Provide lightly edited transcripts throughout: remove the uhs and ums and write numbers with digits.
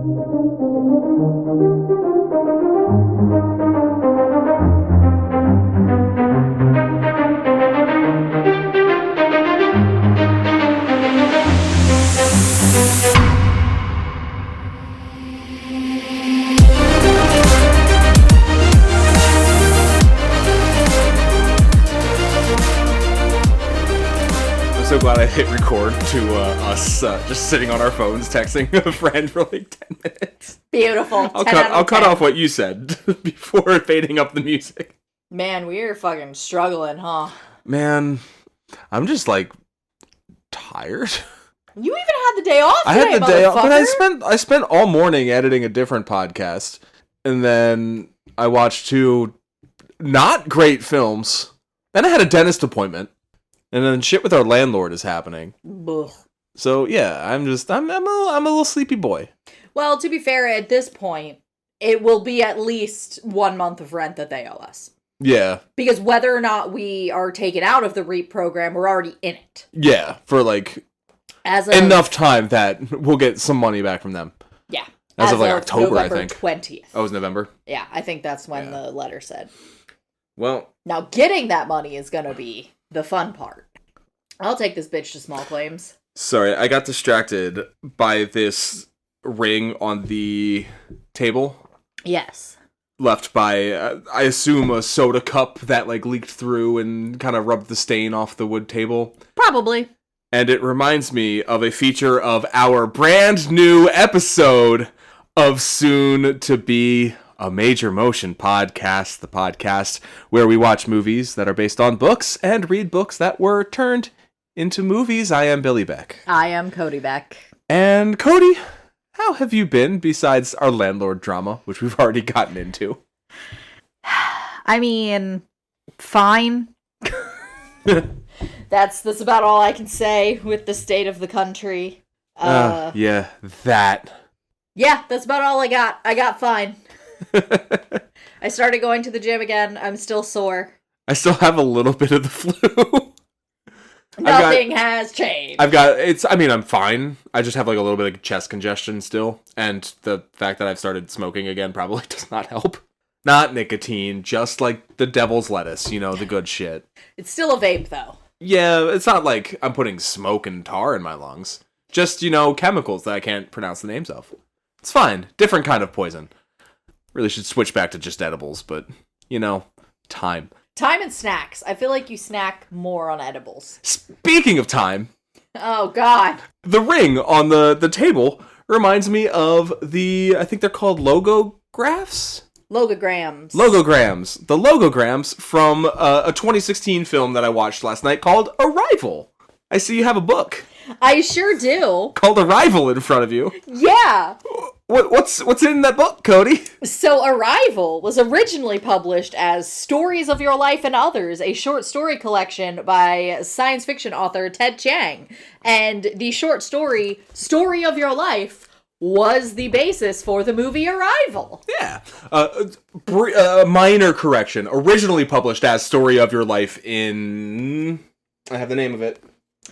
So glad I hit record to us just sitting on our phones texting a friend for like 10 minutes. Beautiful. I'll cut off what you said before fading up the music. Man, we're fucking struggling, huh? Man, I'm just like tired. You even had the day off today, I had the day off, but motherfucker. I spent all morning editing a different podcast, and then I watched two not great films. Then I had a dentist appointment. And then shit with our landlord is happening. Ugh. So yeah, I'm a little sleepy boy. Well, to be fair, at this point, it will be at least 1 month of rent that they owe us. Yeah. Because whether or not we are taken out of the REAP program, we're already in it. Yeah, for like enough time that we'll get some money back from them. Yeah. As of like October, November I think. 20th. Oh, it was November? Yeah, I think that's when the letter said. Well. Now, getting that money is going to be the fun part. I'll take this bitch to small claims. Sorry, I got distracted by this ring on the table. Yes. Left by, I assume, a soda cup that like leaked through and kind of rubbed the stain off the wood table. Probably. And it reminds me of a feature of our brand new episode of Soon to Be a Major Motion Podcast, the podcast where we watch movies that are based on books and read books that were turned into movies. I am Billy Beck. I am Cody Beck. And Cody, how have you been besides our landlord drama, which we've already gotten into? I mean, fine. That's about all I can say with the state of the country. Yeah, that. Yeah, that's about all I got. I got fine. I started going to the gym again. I'm still sore. I still have a little bit of the flu. Nothing has changed. I'm fine. I just have like a little bit of chest congestion still. And the fact that I've started smoking again probably does not help. Not nicotine, just like the devil's lettuce, the good shit. It's still a vape though. Yeah, it's not like I'm putting smoke and tar in my lungs. Just, chemicals that I can't pronounce the names of. It's fine. Different kind of poison. Really should switch back to just edibles, but, time. Time and snacks. I feel like you snack more on edibles. Speaking of time. Oh, God. The ring on the table reminds me of I think they're called logographs? Logograms. The logograms from a 2016 film that I watched last night called Arrival. I see you have a book. I sure do. Called Arrival in front of you. Yeah. What's in that book, Cody? So Arrival was originally published as Stories of Your Life and Others, a short story collection by science fiction author Ted Chiang. And the short story of Your Life was the basis for the movie Arrival. Yeah. Minor correction. Originally published as Story of Your Life I have the name of it.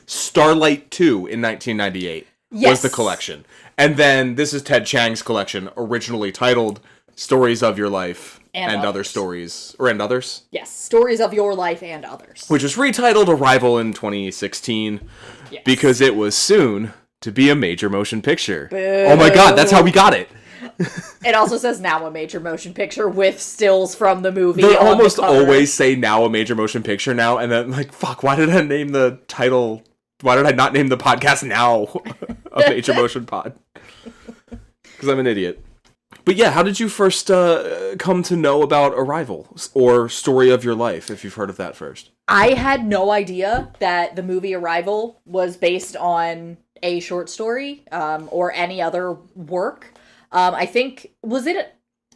Starlight 2 in 1998 was the collection. And then this is Ted Chiang's collection, originally titled Stories of Your Life and Other Stories. And others? Yes, Stories of Your Life and Others. Which was retitled Arrival in 2016 because it was soon to be a major motion picture. Boo. Oh my god, that's how we got it. It also says now a major motion picture with stills from the movie. They almost always say now a major motion picture now, and then like, fuck, why did I name the title? Why did I not name the podcast now a major motion pod? Because I'm an idiot. But yeah, how did you first come to know about Arrival or Story of Your Life, if you've heard of that first? I had no idea that the movie Arrival was based on a short story or any other work. I think,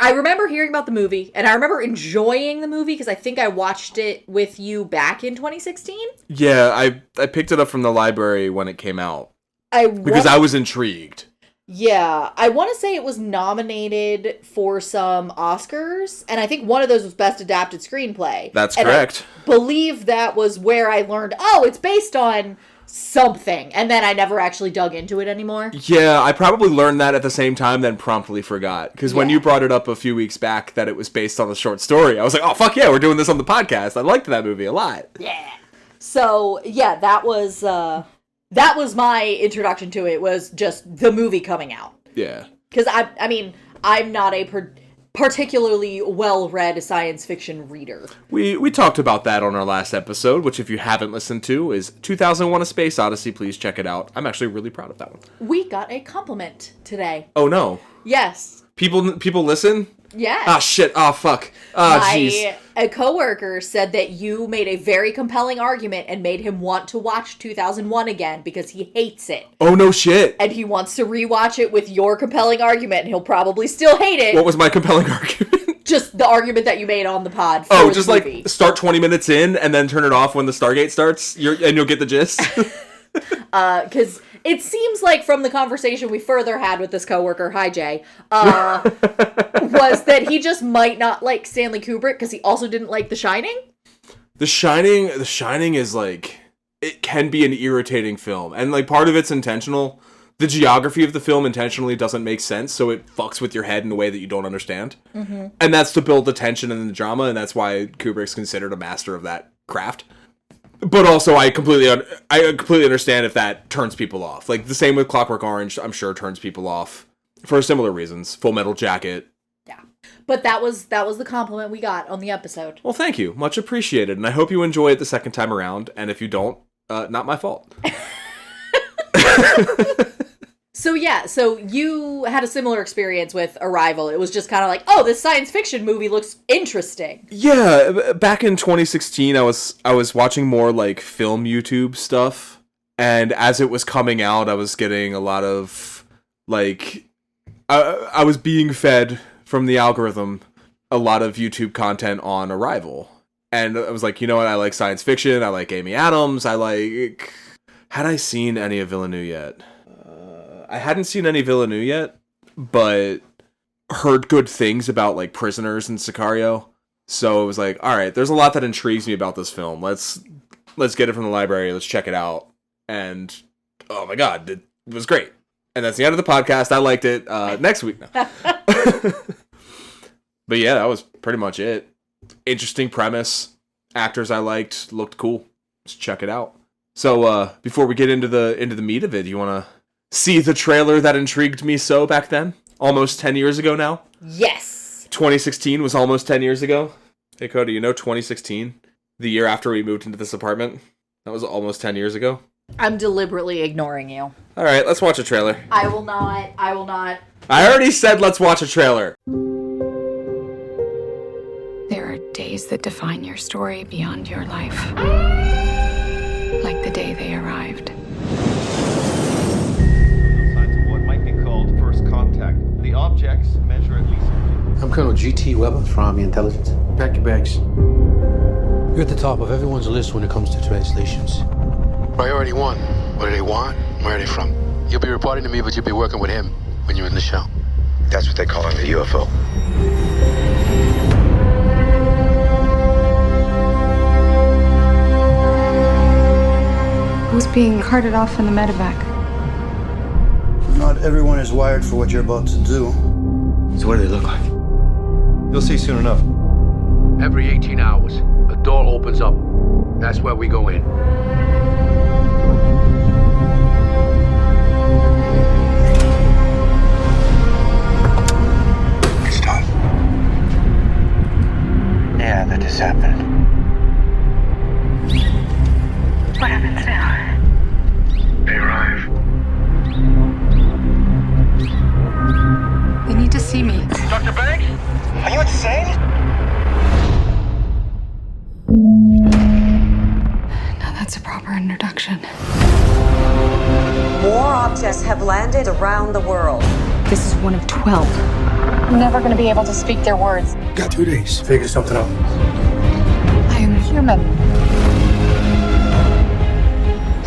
I remember hearing about the movie, and I remember enjoying the movie, because I think I watched it with you back in 2016? Yeah, I picked it up from the library when it came out. Because I was intrigued. Yeah, I want to say it was nominated for some Oscars, and I think one of those was Best Adapted Screenplay. That's correct. I believe that was where I learned, it's based on something. And then I never actually dug into it anymore. Yeah, I probably learned that at the same time, then promptly forgot. Because when you brought it up a few weeks back that it was based on a short story, I was like, oh, fuck yeah, we're doing this on the podcast. I liked that movie a lot. Yeah. So, yeah, that was my introduction to it, was just the movie coming out. Yeah. Because, I mean, I'm not a particularly well-read science fiction reader. We talked about that on our last episode, which if you haven't listened to is 2001: A Space Odyssey. Please check it out. I'm actually really proud of that one. We got a compliment today. Oh no. Yes. People listen? Yes. Ah shit. Oh fuck. Ah jeez. A coworker said that you made a very compelling argument and made him want to watch 2001 again because he hates it. Oh no shit. And he wants to rewatch it with your compelling argument, and he'll probably still hate it. What was my compelling argument? Just the argument that you made on the pod. For just the movie. Like start 20 minutes in and then turn it off when the Stargate starts. And you'll get the gist. Because it seems like from the conversation we further had with this coworker, hi Jay, was that he just might not like Stanley Kubrick because he also didn't like The Shining. The Shining is like, it can be an irritating film, and like part of it's intentional. The geography of the film intentionally doesn't make sense, so it fucks with your head in a way that you don't understand. Mm-hmm. And that's to build the tension and the drama, and that's why Kubrick's considered a master of that craft. But also, I completely understand if that turns people off. Like, the same with Clockwork Orange, I'm sure turns people off for similar reasons. Full Metal Jacket. Yeah. But that was the compliment we got on the episode. Well, thank you. Much appreciated. And I hope you enjoy it the second time around. And if you don't, not my fault. So you had a similar experience with Arrival. It was just kind of like, oh, this science fiction movie looks interesting. Yeah, back in 2016, I was watching more like film YouTube stuff, and as it was coming out, I was getting a lot of like, I was being fed from the algorithm a lot of YouTube content on Arrival, and I was like, you know what? I like science fiction. I like Amy Adams. Had I seen any of Villeneuve yet? I hadn't seen any Villeneuve yet, but heard good things about like Prisoners and Sicario. So it was like, all right, there's a lot that intrigues me about this film. Let's get it from the library. Let's check it out. And oh my god, it was great. And that's the end of the podcast. I liked it. Next week now. But yeah, that was pretty much it. Interesting premise. Actors I liked, looked cool. Let's check it out. So before we get into the meat of it, you want to see the trailer that intrigued me so back then? Almost 10 years ago now? Yes. 2016 was almost 10 years ago. Hey, Cody, you know 2016? The year after we moved into this apartment? That was almost 10 years ago. I'm deliberately ignoring you. All right, let's watch a trailer. I will not. I already said let's watch a trailer. There are days that define your story beyond your life. Like the day they arrived. Contact. The objects measure at least. I'm Colonel G.T. Weber from Army Intelligence. Pack your bags. You're at the top of everyone's list when it comes to translations. Priority 1. What do they want? Where are they from? You'll be reporting to me, but you'll be working with him when you're in the show. That's what they call him, the UFO. Who's being carted off in the medevac? Not everyone is wired for what you're about to do. So what do they look like? You'll see soon enough. Every 18 hours, a door opens up. That's where we go in. It's time. Yeah, that just happened. What happens now? They arrive. They need to see me. Dr. Becks? Are you insane? Now that's a proper introduction. More objects have landed around the world. This is one of 12. I'm never going to be able to speak their words. Got 2 days. Figure something out. I am human.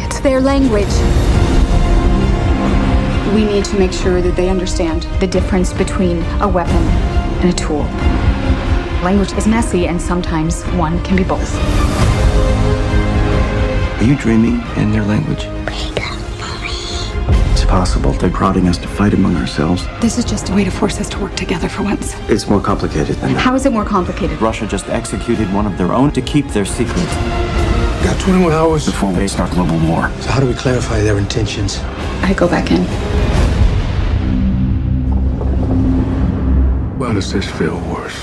It's their language. We need to make sure that they understand the difference between a weapon and a tool. Language is messy, and sometimes one can be both. Are you dreaming in their language? It's possible they're prodding us to fight among ourselves. This is just a way to force us to work together for once. It's more complicated than that. How is it more complicated? Russia just executed one of their own to keep their secret. Got 21 hours Before they start global war. So how do we clarify their intentions? I go back in. Why does this feel worse?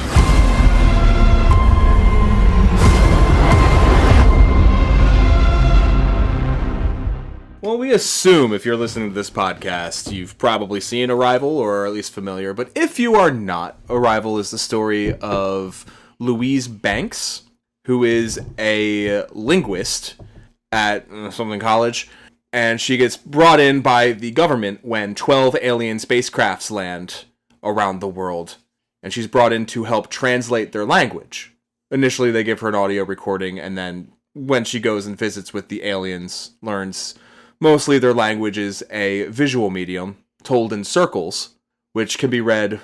Well, we assume if you're listening to this podcast, you've probably seen Arrival or are at least familiar. But if you are not, Arrival is the story of Louise Becks, who is a linguist at something college. And she gets brought in by the government when 12 alien spacecrafts land around the world. And she's brought in to help translate their language. Initially, they give her an audio recording, and then when she goes and visits with the aliens, learns mostly their language is a visual medium told in circles, which can be read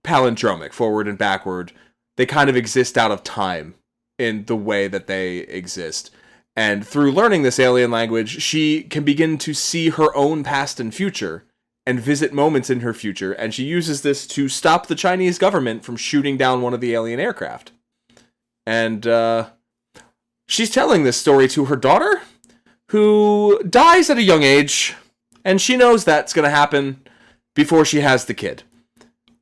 palindromic, forward and backward. They kind of exist out of time in the way that they exist. And through learning this alien language, she can begin to see her own past and future and visit moments in her future. And she uses this to stop the Chinese government from shooting down one of the alien aircraft. And she's telling this story to her daughter, who dies at a young age, and she knows that's going to happen before she has the kid.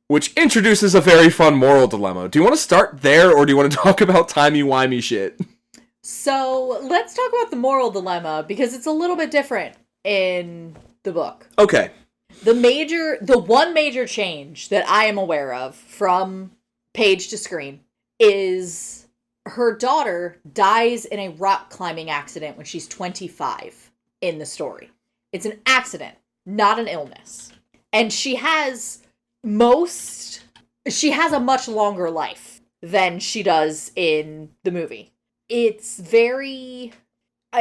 Which introduces a very fun moral dilemma. Do you want to start there, or do you want to talk about timey-wimey shit? So, let's talk about the moral dilemma, because it's a little bit different in the book. Okay. The one major change that I am aware of from page to screen is her daughter dies in a rock climbing accident when she's 25 in the story. It's an accident, not an illness. And she has a much longer life than she does in the movie. I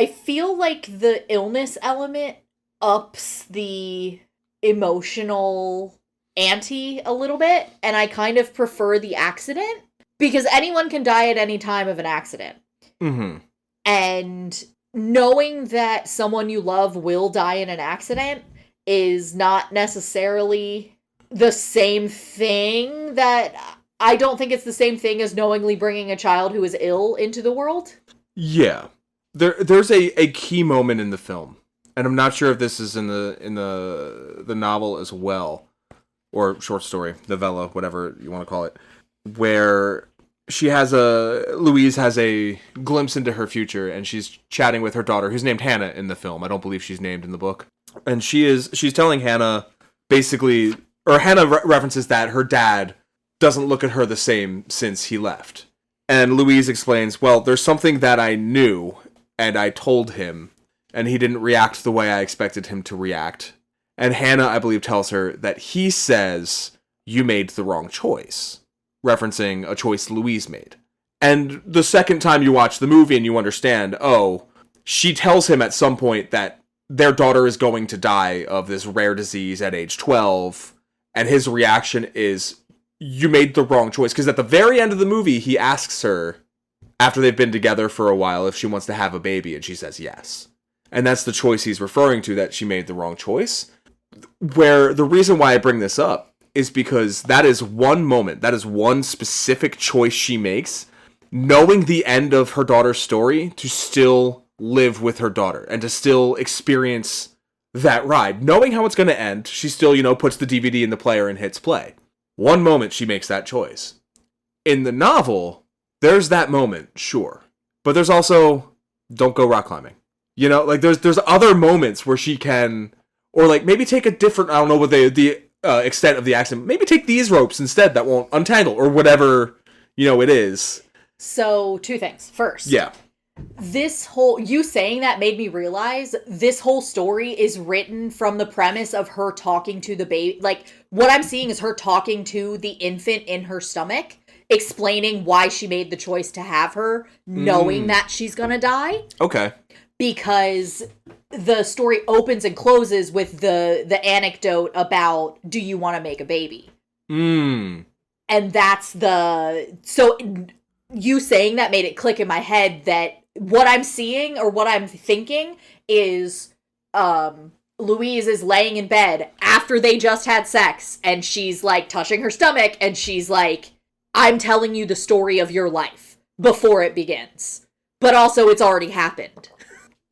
feel like the illness element ups the emotional ante a little bit, and I kind of prefer the accident. Because anyone can die at any time of an accident. Mm-hmm. And knowing that someone you love will die in an accident is not necessarily the same thing I don't think it's the same thing as knowingly bringing a child who is ill into the world. Yeah. There's a key moment in the film. And I'm not sure if this is in the novel as well. Or short story, novella, whatever you want to call it. Where Louise has a glimpse into her future, and she's chatting with her daughter, who's named Hannah in the film. I don't believe she's named in the book. And she's telling Hannah, basically, or Hannah references that her dad doesn't look at her the same since he left. And Louise explains, well, there's something that I knew, and I told him, and he didn't react the way I expected him to react. And Hannah, I believe, tells her that he says, you made the wrong choice. Referencing a choice Louise made. And the second time you watch the movie and you understand, she tells him at some point that their daughter is going to die of this rare disease at age 12, and his reaction is, you made the wrong choice. Because at the very end of the movie, he asks her, after they've been together for a while, if she wants to have a baby, and she says yes. And that's the choice he's referring to, that she made the wrong choice. Where the reason why I bring this up is because that is one moment, that is one specific choice she makes, knowing the end of her daughter's story, to still live with her daughter and to still experience that ride. Knowing how it's going to end, she still, puts the DVD in the player and hits play. One moment she makes that choice. In the novel, there's that moment, sure. But there's also, don't go rock climbing. There's other moments where she can, or maybe take a different, I don't know what the extent of the accident. Maybe take these ropes instead that won't untangle, or whatever, it is. So, two things. First. Yeah. You saying that made me realize this whole story is written from the premise of her talking to the baby. What I'm seeing is her talking to the infant in her stomach, explaining why she made the choice to have her, knowing that she's gonna die. Okay. Because the story opens and closes with the anecdote about, do you want to make a baby? And that's so you saying that made it click in my head that what I'm seeing or what I'm thinking is Louise is laying in bed after they just had sex, and she's like touching her stomach, and she's like, I'm telling you the story of your life before it begins. But also it's already happened.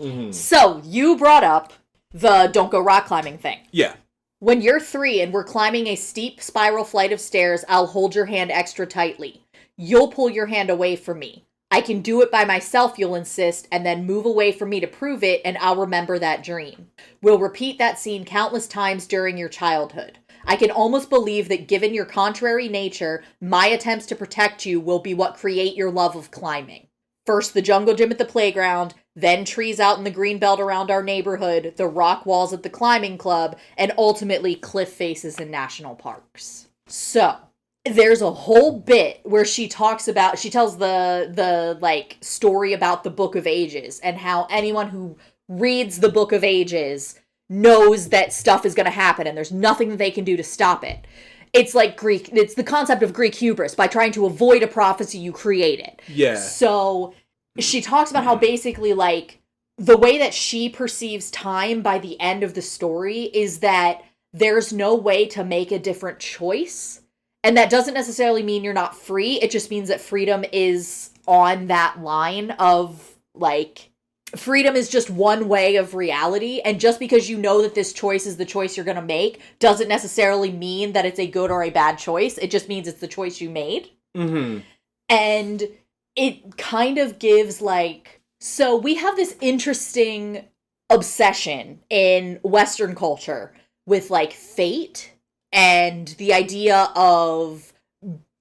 Mm-hmm. So you brought up the don't go rock climbing thing. Yeah. When you're 3 and we're climbing a steep spiral flight of stairs, I'll hold your hand extra tightly. You'll pull your hand away from me. I can do it by myself, you'll insist, and then move away from me to prove it, and I'll remember that dream. We'll repeat that scene countless times during your childhood. I can almost believe that given your contrary nature, my attempts to protect you will be what create your love of climbing. First the jungle gym at the playground, then trees out in the green belt around our neighborhood, the rock walls at the climbing club, and ultimately cliff faces in national parks. So, there's a whole bit where she tells the like story about the Book of Ages and how anyone who reads the Book of Ages knows that stuff is going to happen and there's nothing that they can do to stop it. It's the concept of Greek hubris. By trying to avoid a prophecy, you create it. Yeah. So she talks about how basically like the way that she perceives time by the end of the story is that there's no way to make a different choice. And that doesn't necessarily mean you're not free. It just means that freedom is on that line of, like, freedom is just one way of reality. And just because you know that this choice is the choice you're going to make doesn't necessarily mean that it's a good or a bad choice. It just means it's the choice you made. Mm-hmm. And it kind of gives, like... So we have this interesting obsession in Western culture with, like, fate and the idea of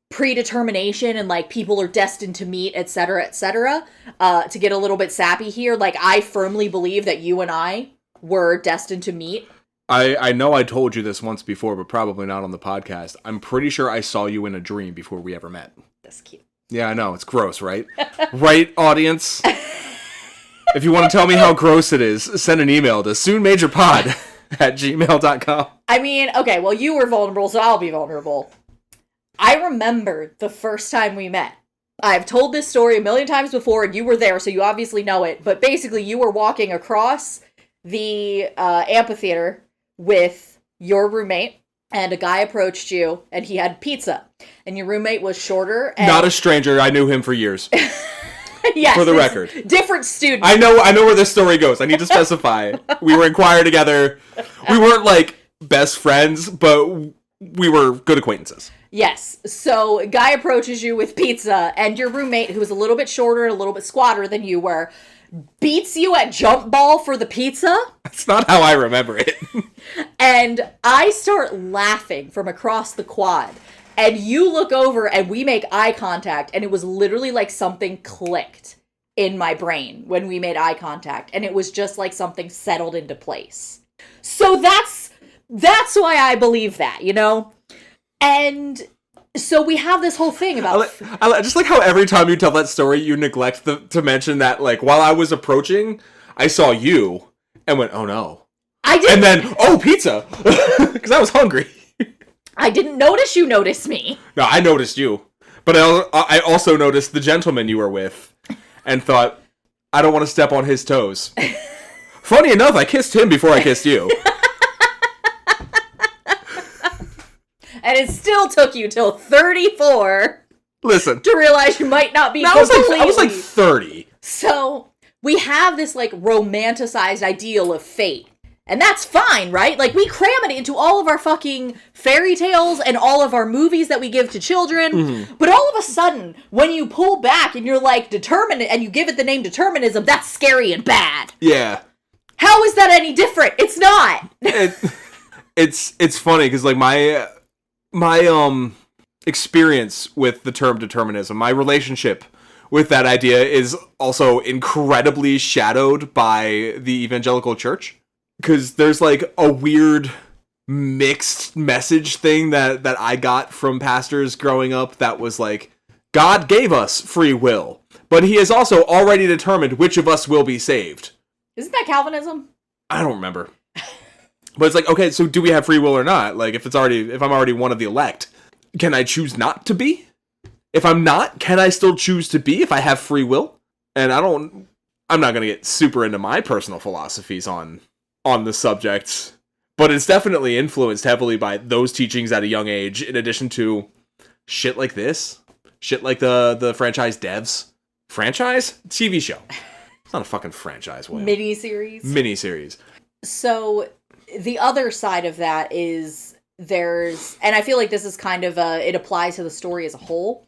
predetermination and like people are destined to meet, etc., etc. To get a little bit sappy here, like I firmly believe that you and I were destined to meet. I know I told you this once before, but probably not on the podcast. I'm pretty sure I saw you in a dream before we ever met. That's cute. Yeah, I know. It's gross, right? Right, audience? If you want to tell me how gross it is, send an email to soonmajorpod@gmail.com. I mean, okay, well, you were vulnerable, so I'll be vulnerable. I remember the first time we met. I've told this story a million times before, and you were there, so you obviously know it. But basically, you were walking across the amphitheater with your roommate, and a guy approached you, and he had pizza. And your roommate was shorter. And... Not a stranger. I knew him for years. Yes, for the record. Different student. I know where this story goes. I need to specify. We were in choir together. We weren't, like, best friends, but we were good acquaintances. Yes. So, a guy approaches you with pizza, and your roommate, who was a little bit shorter and a little bit squatter than you were, beats you at jump ball for the pizza. That's not how I remember it. And I start laughing from across the quad. And you look over and we make eye contact, and it was literally like something clicked in my brain when we made eye contact, and it was just like something settled into place. So that's why I believe that, you know? And so we have this whole thing about... I just like how every time you tell that story, you neglect to mention that, like, while I was approaching, I saw you and went, oh no. I did. And then, oh, pizza! Because I was hungry. I didn't notice you noticed me. No, I noticed you. But I also noticed the gentleman you were with and thought, I don't want to step on his toes. Funny enough, I kissed him before I kissed you. And it still took you till 34 Listen, to realize you might not be I was like 30. So, we have this, like, romanticized ideal of fate. And that's fine, right? Like, we cram it into all of our fucking fairy tales and all of our movies that we give to children. Mm-hmm. But all of a sudden, when you pull back and you're like, and you give it the name determinism, that's scary and bad. Yeah. How is that any different? It's not. It's funny, because, like, my experience with the term determinism, my relationship with that idea is also incredibly shadowed by the evangelical church. Because there's, like, a weird mixed message thing that I got from pastors growing up that was like, God gave us free will, but he has also already determined which of us will be saved. Isn't that Calvinism? I don't remember. But it's like, okay, so do we have free will or not? Like, if I'm already one of the elect, can I choose not to be? If I'm not, can I still choose to be if I have free will? And I don't I'm not going to get super into my personal philosophies on the subject, but it's definitely influenced heavily by those teachings at a young age, in addition to shit like this. Shit like the franchise devs. Franchise? TV show. It's not a fucking franchise, William. Miniseries. So, the other side of that is there's... And I feel like this is kind of it applies to the story as a whole.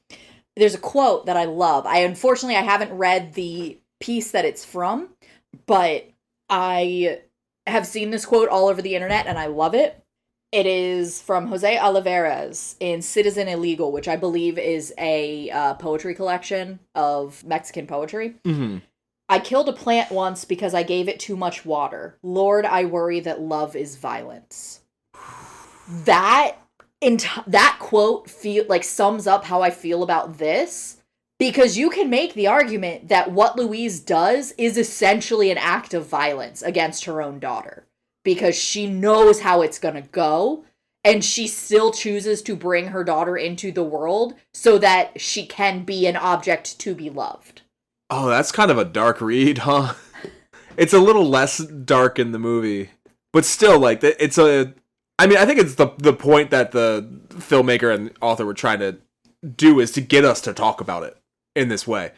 There's a quote that I love. Unfortunately, I haven't read the piece that it's from, but I have seen this quote all over the internet, and I love it. It is from Jose Olivares in Citizen Illegal, which I believe is a poetry collection of Mexican poetry. Mm-hmm. I killed a plant once because I gave it too much water. Lord, I worry that love is violence. That quote sums up how I feel about this, because you can make the argument that what Louise does is essentially an act of violence against her own daughter, because she knows how it's gonna go, and she still chooses to bring her daughter into the world so that she can be an object to be loved. Oh, that's kind of a dark read, huh? It's a little less dark in the movie, but still, like, it's a... I mean, I think it's the point that the filmmaker and author were trying to do is to get us to talk about it in this way.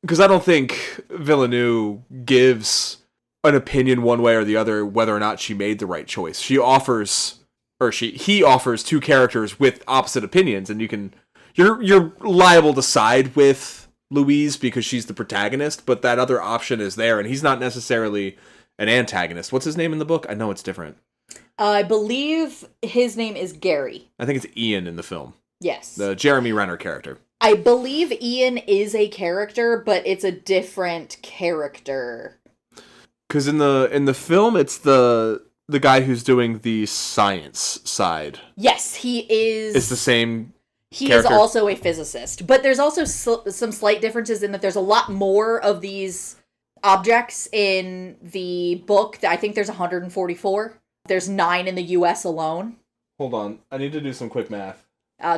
Because I don't think Villeneuve gives an opinion one way or the other whether or not she made the right choice. He offers two characters with opposite opinions, and you're liable to side with Louise because she's the protagonist, but that other option is there, and he's not necessarily an antagonist. What's his name in the book? I know it's different. I believe his name is Gary. I think it's Ian in the film. Yes. The Jeremy Renner character. I believe Ian is a character, but it's a different character. Because in the film, it's the guy who's doing the science side. Yes, he is. It's the same He character. is also a physicist. But there's also some slight differences in that there's a lot more of these objects in the book. I think there's 144. There's 9 in the US alone. Hold on. I need to do some quick math.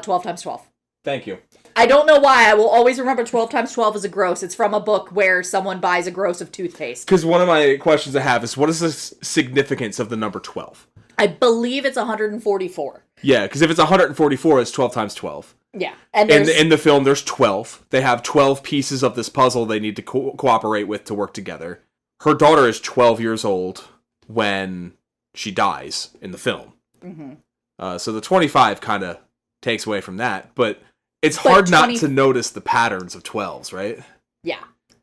12 times 12. Thank you. I don't know why. I will always remember 12 times 12 as a gross. It's from a book where someone buys a gross of toothpaste. Because one of my questions I have is, what is the significance of the number 12? I believe it's 144. Yeah, because if it's 144, it's 12 times 12. Yeah. And in the film, there's 12. They have 12 pieces of this puzzle they need to cooperate with to work together. Her daughter is 12 years old when she dies in the film. Mm-hmm. So the 25 kind of takes away from that, but it's hard not to notice the patterns of 12s, right? Yeah.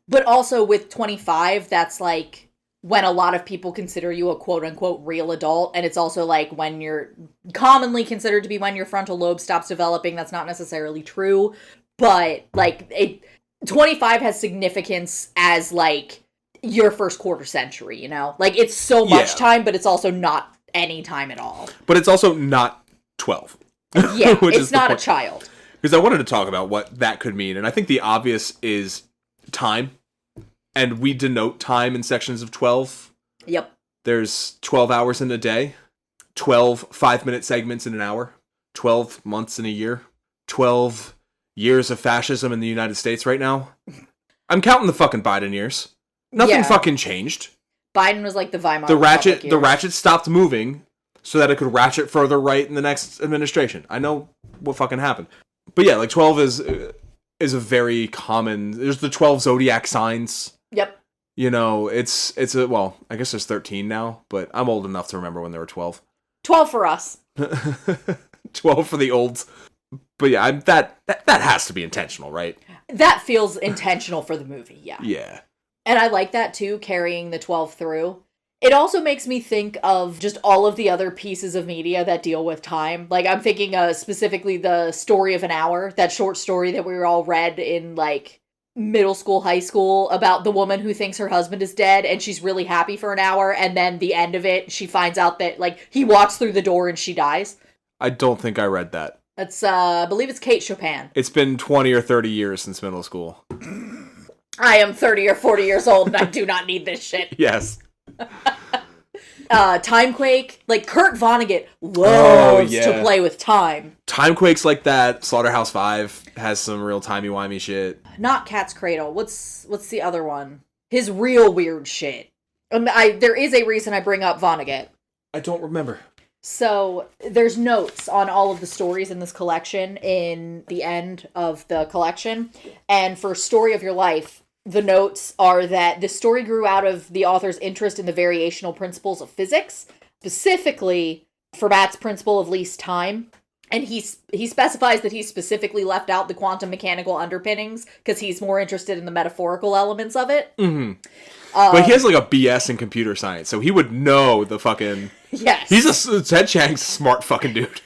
But also with 25, that's like when a lot of people consider you a quote-unquote real adult, and it's also like when you're commonly considered to be when your frontal lobe stops developing. That's not necessarily true, but like 25 has significance as like your first quarter century, you know? Like it's so much time, but it's also not any time at all. But it's also not 12. Yeah, it's not a child. Because I wanted to talk about what that could mean, and I think the obvious is time. And we denote time in sections of 12. Yep. There's 12 hours in a day, 12 5-minute segments in an hour, 12 months in a year, 12 years of fascism in the United States right now. I'm counting the fucking Biden years. Nothing fucking changed. Biden was like the Weimar Republic. The ratchet stopped moving so that it could ratchet further right in the next administration. I know what fucking happened. But yeah, like 12 is a very common... There's the 12 zodiac signs. Yep. You know, it's well, I guess there's 13 now, but I'm old enough to remember when there were 12. 12 for us. 12 for the olds. But yeah, that has to be intentional, right? That feels intentional for the movie, yeah. Yeah. And I like that too, carrying the 12 through. It also makes me think of just all of the other pieces of media that deal with time. Like, I'm thinking specifically the Story of an Hour, that short story that we were all read in, like, middle school, high school, about the woman who thinks her husband is dead, and she's really happy for an hour, and then the end of it, she finds out that, like, he walks through the door and she dies. I don't think I read that. That's, I believe it's Kate Chopin. It's been 20 or 30 years since middle school. I am 30 or 40 years old, and I do not need this shit. Yes. Timequake, like Kurt Vonnegut loves to play with time. Timequake's like that. Slaughterhouse-Five has some real timey-wimey shit. Not Cat's Cradle. What's the other one? his real weird shit. There is a reason I bring up Vonnegut. I don't remember. So there's notes on all of the stories in this collection in the end of the collection. And for Story of Your Life, the notes are that this story grew out of the author's interest in the variational principles of physics, specifically Fermat's principle of least time. And he specifies that he specifically left out the quantum mechanical underpinnings because he's more interested in the metaphorical elements of it. Mm-hmm. But he has like a BS in computer science, so he would know the fucking... Yes. Ted Chiang's a smart fucking dude.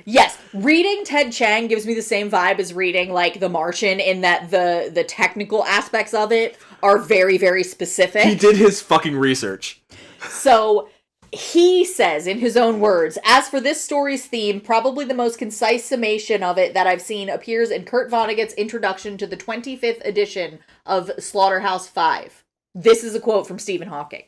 Yes. Reading Ted Chiang gives me the same vibe as reading, like, The Martian, in that the technical aspects of it are very, very specific. He did his fucking research. So, he says, in his own words, as for this story's theme, probably the most concise summation of it that I've seen appears in Kurt Vonnegut's introduction to the 25th edition of Slaughterhouse-5. This is a quote from Stephen Hawking.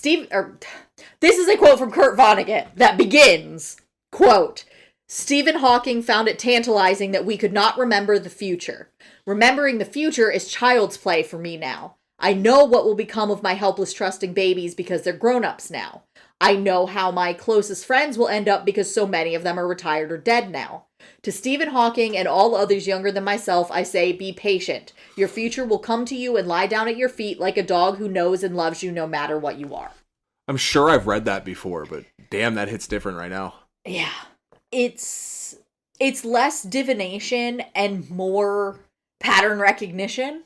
This is a quote from Kurt Vonnegut that begins, quote, Stephen Hawking found it tantalizing that we could not remember the future. Remembering the future is child's play for me now. I know what will become of my helpless trusting babies because they're grown-ups now. I know how my closest friends will end up because so many of them are retired or dead now. To Stephen Hawking and all others younger than myself, I say, be patient. Your future will come to you and lie down at your feet like a dog who knows and loves you no matter what you are. I'm sure I've read that before, but damn, that hits different right now. Yeah. It's less divination and more pattern recognition.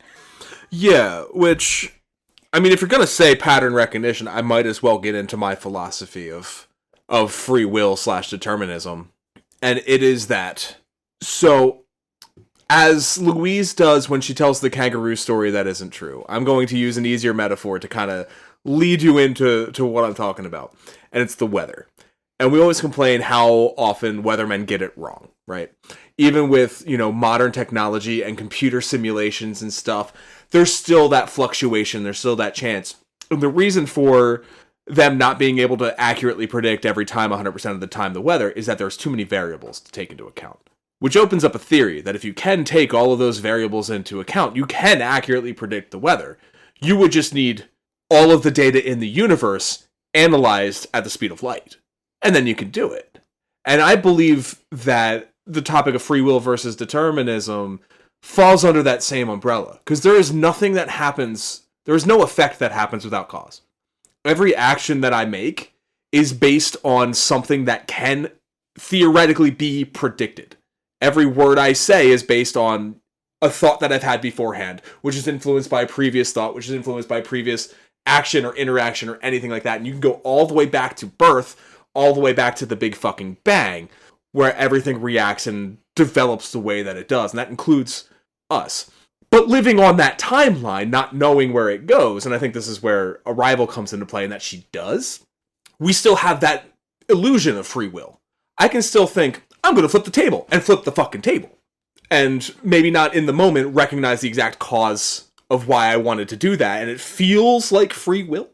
Yeah, which, I mean, if you're gonna say pattern recognition, I might as well get into my philosophy of free will / determinism. And it is that. So, as Louise does when she tells the kangaroo story that isn't true, I'm going to use an easier metaphor to kind of lead you into what I'm talking about. And it's the weather. And we always complain how often weathermen get it wrong, right? Even with, modern technology and computer simulations and stuff, there's still that fluctuation, there's still that chance. And the reason for them not being able to accurately predict every time 100% of the time the weather is that there's too many variables to take into account. Which opens up a theory that if you can take all of those variables into account, you can accurately predict the weather. You would just need all of the data in the universe analyzed at the speed of light. And then you can do it. And I believe that the topic of free will versus determinism falls under that same umbrella. Because there is nothing that happens, there is no effect that happens without cause. Every action that I make is based on something that can theoretically be predicted. Every word I say is based on a thought that I've had beforehand, which is influenced by a previous thought, which is influenced by previous action or interaction or anything like that. And you can go all the way back to birth, all the way back to the big fucking bang, where everything reacts and develops the way that it does. And that includes us. But living on that timeline, not knowing where it goes, and I think this is where Arrival comes into play, and that she does, we still have that illusion of free will. I can still think, I'm going to flip the table, and flip the fucking table. And maybe not in the moment recognize the exact cause of why I wanted to do that, and it feels like free will.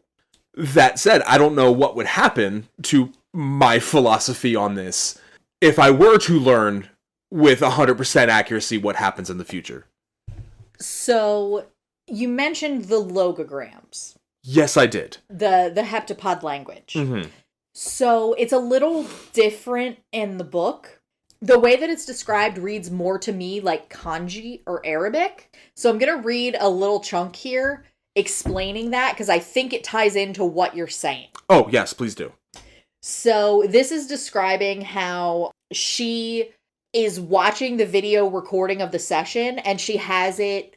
That said, I don't know what would happen to my philosophy on this if I were to learn with 100% accuracy what happens in the future. So, you mentioned the logograms. Yes, I did. The heptapod language. Mm-hmm. So, it's a little different in the book. The way that it's described reads more to me like kanji or Arabic. So, I'm going to read a little chunk here explaining that because I think it ties into what you're saying. Oh, yes, please do. So, this is describing how she is watching the video recording of the session, and she has it,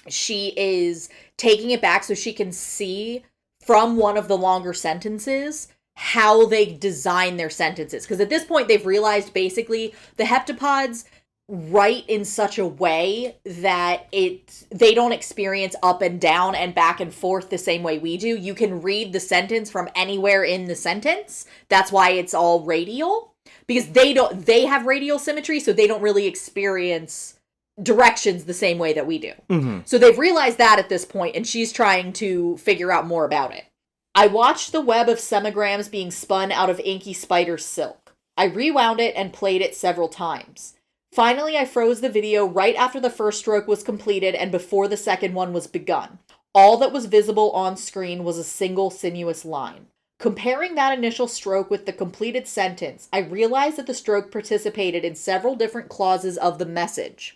she is taking it back so she can see from one of the longer sentences how they design their sentences. Because at this point, they've realized basically the heptapods write in such a way that they don't experience up and down and back and forth the same way we do. You can read the sentence from anywhere in the sentence. That's why it's all radial. Because they have radial symmetry, so they don't really experience directions the same way that we do. Mm-hmm. So they've realized that at this point, and she's trying to figure out more about it. I watched the web of semigrams being spun out of inky spider silk. I rewound it and played it several times. Finally, I froze the video right after the first stroke was completed and before the second one was begun. All that was visible on screen was a single sinuous line. Comparing that initial stroke with the completed sentence, I realized that the stroke participated in several different clauses of the message.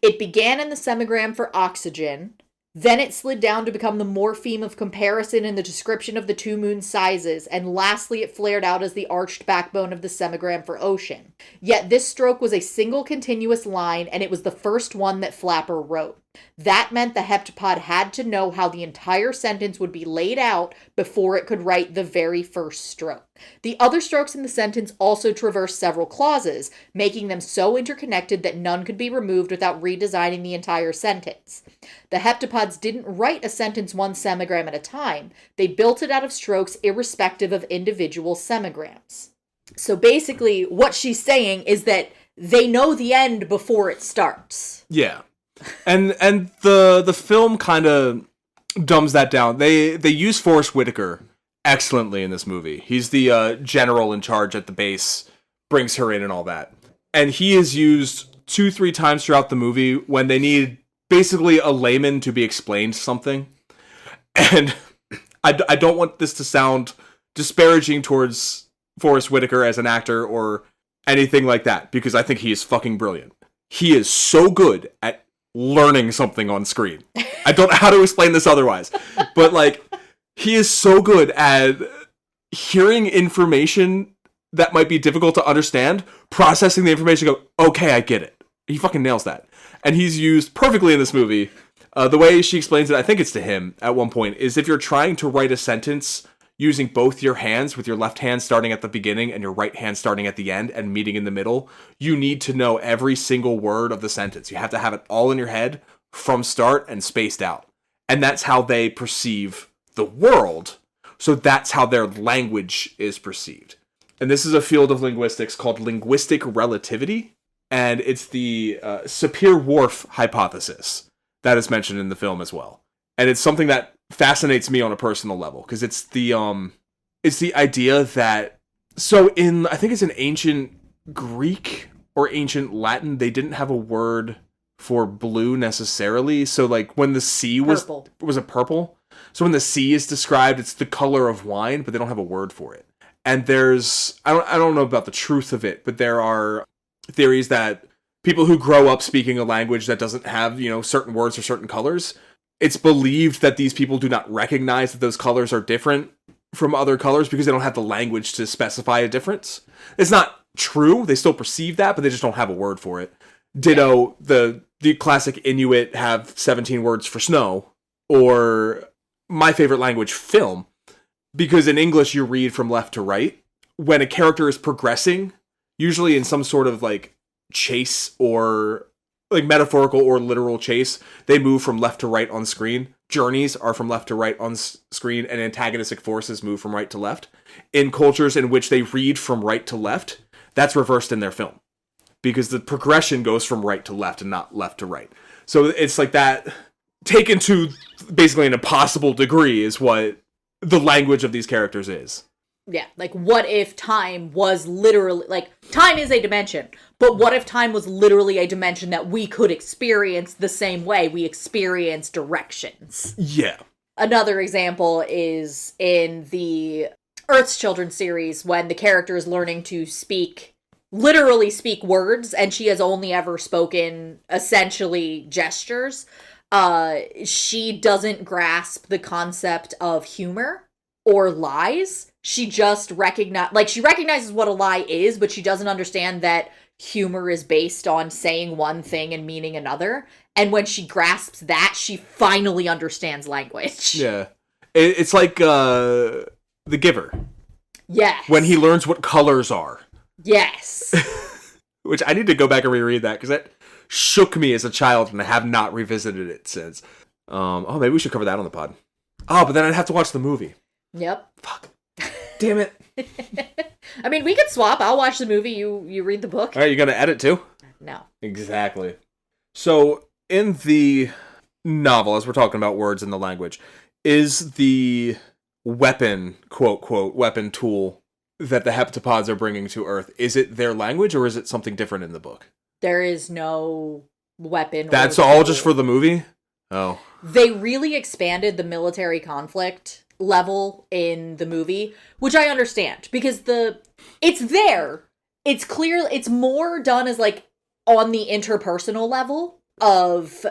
It began in the semigram for oxygen, then it slid down to become the morpheme of comparison in the description of the two moon sizes, and lastly it flared out as the arched backbone of the semigram for ocean. Yet this stroke was a single continuous line, and it was the first one that Flapper wrote. That meant the heptapod had to know how the entire sentence would be laid out before it could write the very first stroke. The other strokes in the sentence also traverse several clauses, making them so interconnected that none could be removed without redesigning the entire sentence. The heptapods didn't write a sentence one semigram at a time. They built it out of strokes irrespective of individual semigrams. So basically, what she's saying is that they know the end before it starts. Yeah. And the film kind of dumbs that down. They use Forrest Whitaker excellently in this movie. He's the general in charge at the base, brings her in and all that. And he is used 2-3 times throughout the movie when they need basically a layman to be explained something. And I don't want this to sound disparaging towards Forrest Whitaker as an actor or anything like that, because I think he is fucking brilliant. He is so good at learning something on screen. I don't know how to explain this otherwise, but like, he is so good at hearing information that might be difficult to understand, processing the information, go, okay, I get it. He fucking nails that. And he's used perfectly in this movie. The way she explains it, I think it's to him at one point, is if you're trying to write a sentence using both your hands, with your left hand starting at the beginning and your right hand starting at the end and meeting in the middle, you need to know every single word of the sentence. You have to have it all in your head from start and spaced out. And that's how they perceive the world. So that's how their language is perceived. And this is a field of linguistics called linguistic relativity. And it's the Sapir-Whorf hypothesis that is mentioned in the film as well. And it's something that fascinates me on a personal level, because it's the idea that, so in, I think it's in ancient Greek or ancient Latin, they didn't have a word for blue necessarily. So like when the sea was a purple. So when the sea is described, it's the color of wine, but they don't have a word for it. And there's, I don't know about the truth of it, but there are theories that people who grow up speaking a language that doesn't have, certain words or certain colors, it's believed that these people do not recognize that those colors are different from other colors because they don't have the language to specify a difference. It's not true. They still perceive that, but they just don't have a word for it. Ditto, the classic Inuit have 17 words for snow, or my favorite language, film, because in English you read from left to right. When a character is progressing, usually in some sort of like chase or like metaphorical or literal chase, they move from left to right on screen. Journeys are from left to right on screen, and antagonistic forces move from right to left. In cultures in which they read from right to left, that's reversed in their film, because the progression goes from right to left and not left to right. So it's like that taken to basically an impossible degree is what the language of these characters is. Yeah, like what if time was literally, like, time is a dimension, but what if time was literally a dimension that we could experience the same way we experience directions? Yeah. Another example is in the Earth's Children series, when the character is learning to literally speak words, and she has only ever spoken essentially gestures. She doesn't grasp the concept of humor or lies. She just she recognizes what a lie is, but she doesn't understand that humor is based on saying one thing and meaning another. And when she grasps that, she finally understands language. Yeah. It's like The Giver. Yes. When he learns what colors are. Yes. Which I need to go back and reread that, because that shook me as a child, and I have not revisited it since. Maybe we should cover that on the pod. Oh, but then I'd have to watch the movie. Yep. Fuck. Damn it. I mean, we could swap. I'll watch the movie, you read the book. All right, you gonna edit too? No. Exactly. So, in the novel, as we're talking about words in the language, is the weapon, quote, quote, weapon tool that the heptapods are bringing to Earth, is it their language, or is it something different in the book? There is no weapon. That's all just for the movie? Oh. They really expanded the military conflict level in the movie, which I understand because it's there. It's clear. It's more done as like on the interpersonal level of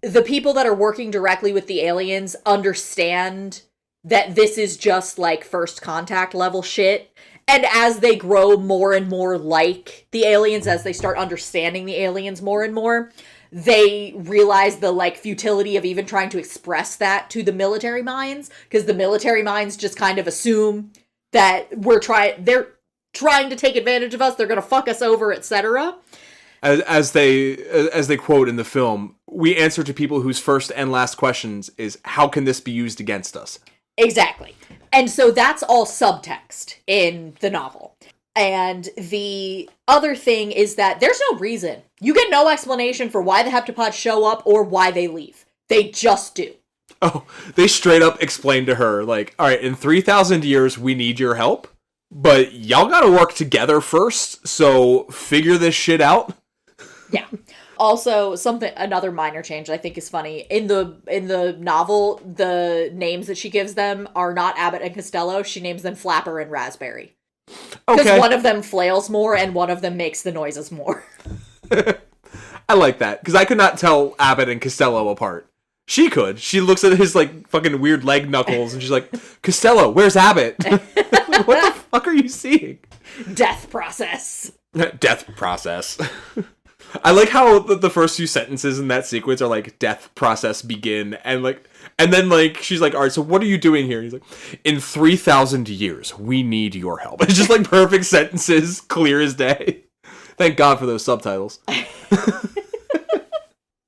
the people that are working directly with the aliens understand that this is just like first contact level shit. And as they grow more and more like the aliens, as they start understanding the aliens more and more, they realize the like futility of even trying to express that to the military minds, because the military minds just kind of assume that they're trying to take advantage of us, they're going to fuck us over, etc. As they quote in the film, we answer to people whose first and last questions is, how can this be used against us? Exactly. And so that's all subtext in the novel. And the other thing is that there's no reason. You get no explanation for why the heptapods show up or why they leave. They just do. Oh, they straight up explain to her, like, all right, in 3,000 years, we need your help, but y'all gotta work together first, so figure this shit out. Yeah. Also, another minor change I think is funny. In the novel, the names that she gives them are not Abbott and Costello. She names them Flapper and Raspberry. Because one of them flails more and one of them makes the noises more. I like that, because I could not tell Abbott and Costello apart. She could. She looks at his, like, fucking weird leg knuckles, and she's like, Costello, where's Abbott? What the fuck are you seeing? Death process. Death process. I like how the first few sentences in that sequence are like, death process begin, and then like she's like, all right, so what are you doing here? And he's like, in 3,000 years, we need your help. It's just like perfect sentences, clear as day. Thank God for those subtitles.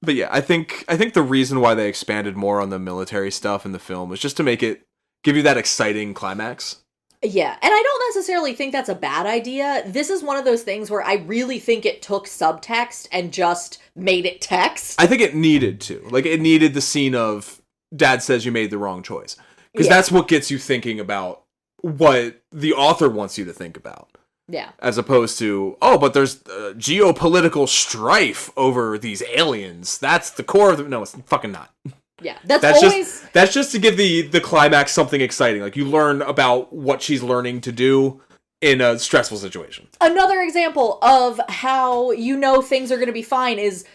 But yeah, I think the reason why they expanded more on the military stuff in the film was just to give you that exciting climax. Yeah, and I don't necessarily think that's a bad idea. This is one of those things where I really think it took subtext and just made it text. I think it needed to. Like, it needed the scene of, Dad says you made the wrong choice. Because that's what gets you thinking about what the author wants you to think about. Yeah. As opposed to, oh, but there's geopolitical strife over these aliens. That's the core of the... No, it's fucking not. Yeah, that's just to give the climax something exciting. Like, you learn about what she's learning to do in a stressful situation. Another example of how you know things are going to be fine is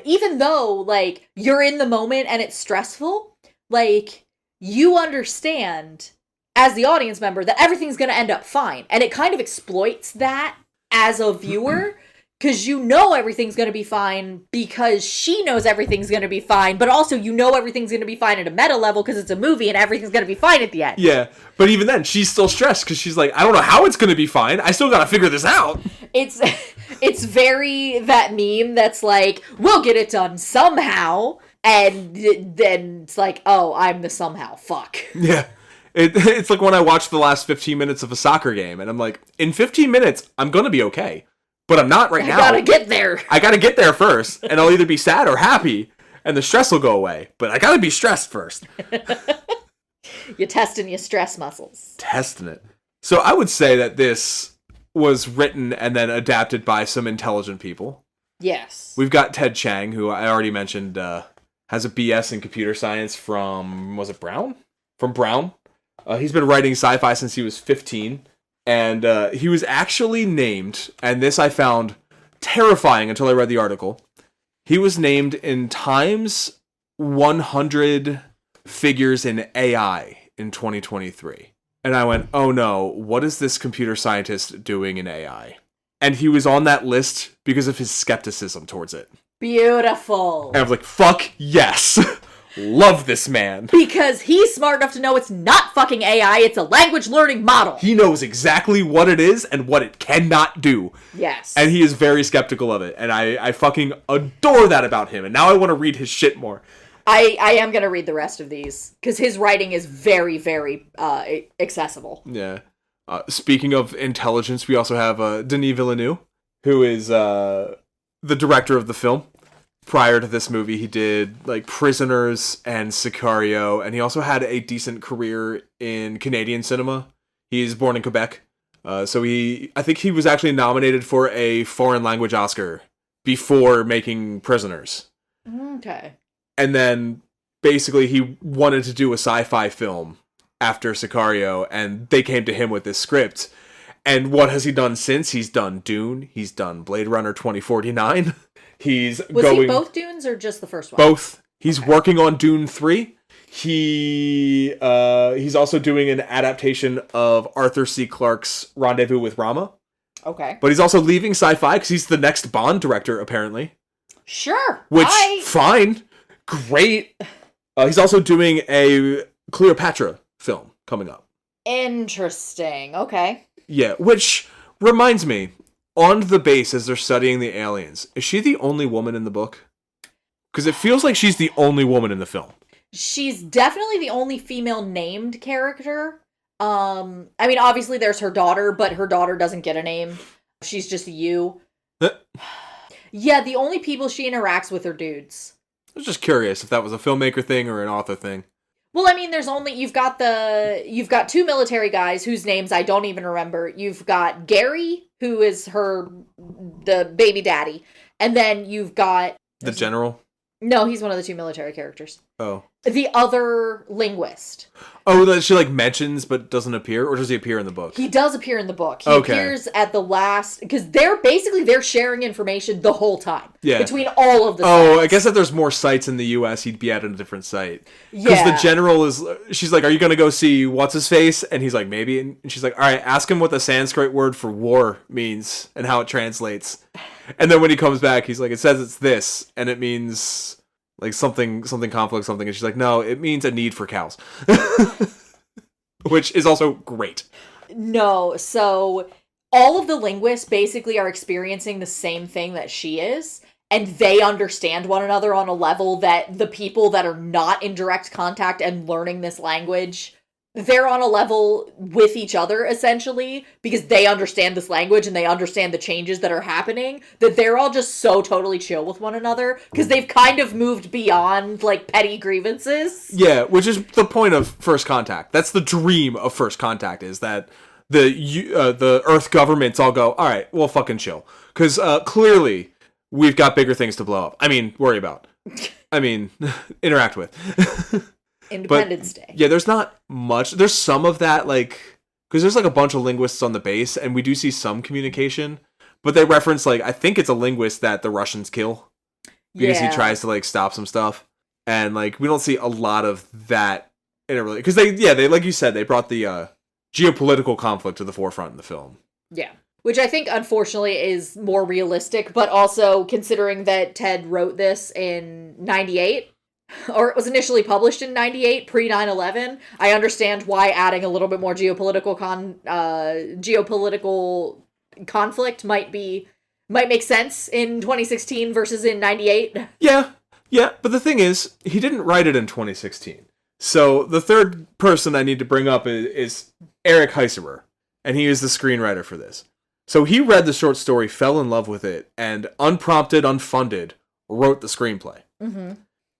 even though like you're in the moment and it's stressful, like you understand as the audience member that everything's going to end up fine, and it kind of exploits that as a viewer. Because you know everything's going to be fine because she knows everything's going to be fine, but also you know everything's going to be fine at a meta level because it's a movie and everything's going to be fine at the end. Yeah, but even then, she's still stressed because she's like, I don't know how it's going to be fine. I still got to figure this out. It's very that meme that's like, we'll get it done somehow, and then it's like, oh, I'm the somehow, fuck. Yeah. It's like when I watch the last 15 minutes of a soccer game, and I'm like, in 15 minutes, I'm going to be okay. But I'm not right now. I gotta get there. I gotta get there first, and I'll either be sad or happy, and the stress will go away. But I gotta be stressed first. You're testing your stress muscles. Testing it. So I would say that this was written and then adapted by some intelligent people. Yes. We've got Ted Chiang, who I already mentioned has a BS in computer science from, was it Brown? From Brown. He's been writing sci-fi since he was 15. And he was actually named, and this I found terrifying until I read the article, he was named in Time's 100 figures in AI in 2023. And I went, oh no, what is this computer scientist doing in AI? And he was on that list because of his skepticism towards it. Beautiful. And I was like, fuck yes. Love this man. Because he's smart enough to know it's not fucking AI, it's a language learning model. He knows exactly what it is and what it cannot do. Yes. And he is very skeptical of it. And I fucking adore that about him. And now I want to read his shit more. I am going to read the rest of these. Because his writing is very, very accessible. Yeah. Speaking of intelligence, we also have Denis Villeneuve, who is the director of the film. Prior to this movie, he did like Prisoners and Sicario, and he also had a decent career in Canadian cinema. He's born in Quebec, so I think he was actually nominated for a foreign language Oscar before making Prisoners. Okay. And then basically he wanted to do a sci-fi film after Sicario, and they came to him with this script. And what has he done since? He's done Dune. He's done Blade Runner 2049. Was he both Dunes or just the first one? Both. He's working on Dune 3. He's also doing an adaptation of Arthur C. Clarke's Rendezvous with Rama. Okay. But he's also leaving sci-fi because he's the next Bond director, apparently. Sure. Which, fine. Great. He's also doing a Cleopatra film coming up. Interesting. Okay. Yeah, which reminds me, on the base as they're studying the aliens, is she the only woman in the book? Because it feels like she's the only woman in the film. She's definitely the only female named character. I mean, obviously there's her daughter, but her daughter doesn't get a name. She's just you. Yeah, the only people she interacts with are dudes. I was just curious if that was a filmmaker thing or an author thing. Well, I mean, you've got two military guys whose names I don't even remember. You've got Gary, who is the baby daddy, and then you've got the general. No, he's one of the two military characters. Oh. The other linguist. Oh, that she mentions but doesn't appear, or does he appear in the book? He does appear in the book. He appears at the last, because they're sharing information the whole time. Yeah. Between all of the sites. sites. I guess if there's more sites in the US, he'd be at a different site. Because the general she's like, are you going to go see what's-his-face? And he's like, maybe. And she's like, all right, ask him what the Sanskrit word for war means and how it translates. And then when he comes back, he's like, it says it's this, and it means something conflict something, and she's like, no, it means a need for cows. Which is also great. No, so all of the linguists basically are experiencing the same thing that she is, and they understand one another on a level that the people that are not in direct contact and learning this language, they're on a level with each other, essentially, because they understand this language and they understand the changes that are happening, that they're all just so totally chill with one another, because they've kind of moved beyond, petty grievances. Yeah, which is the point of First Contact. That's the dream of First Contact, is that the Earth governments all go, all right, we'll fucking chill. Because clearly, we've got bigger things to blow up. I mean, worry about. I mean, interact with. Independence Day. Yeah, there's not much. There's some of that, because there's a bunch of linguists on the base, and we do see some communication, but they reference, I think it's a linguist that the Russians kill, because he tries to, stop some stuff, and, we don't see a lot of that in it really, because they, like you said, they brought the geopolitical conflict to the forefront in the film. Yeah. Which I think, unfortunately, is more realistic, but also, considering that Ted wrote this in 98, or it was initially published in 98, pre-9/11, I understand why adding a little bit more geopolitical conflict might make sense in 2016 versus in 98. Yeah, but the thing is, he didn't write it in 2016. So the third person I need to bring up is Eric Heiserer, and he is the screenwriter for this. So he read the short story, fell in love with it, and unprompted, unfunded, wrote the screenplay. Mm-hmm.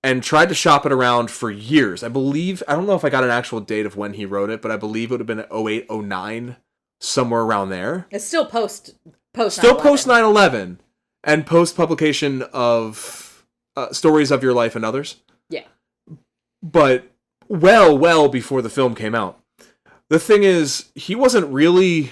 And tried to shop it around for years. I don't know if I got an actual date of when he wrote it, but I believe it would have been 08, 09, somewhere around there. It's still post 9/11. Still post 9/11, and post publication of Stories of Your Life and Others. Yeah. But well before the film came out. The thing is, he wasn't really...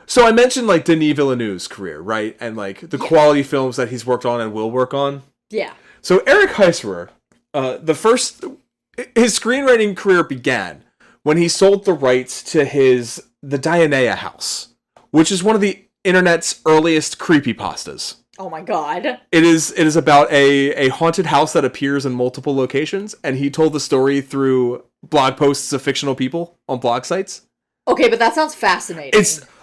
So I mentioned, Denis Villeneuve's career, right? And, the quality films that he's worked on and will work on. Yeah. So Eric Heiserer, his screenwriting career began when he sold the rights to the Dianea House, which is one of the internet's earliest creepypastas. Oh my god. It is about a haunted house that appears in multiple locations, and he told the story through blog posts of fictional people on blog sites. Okay, but that sounds fascinating.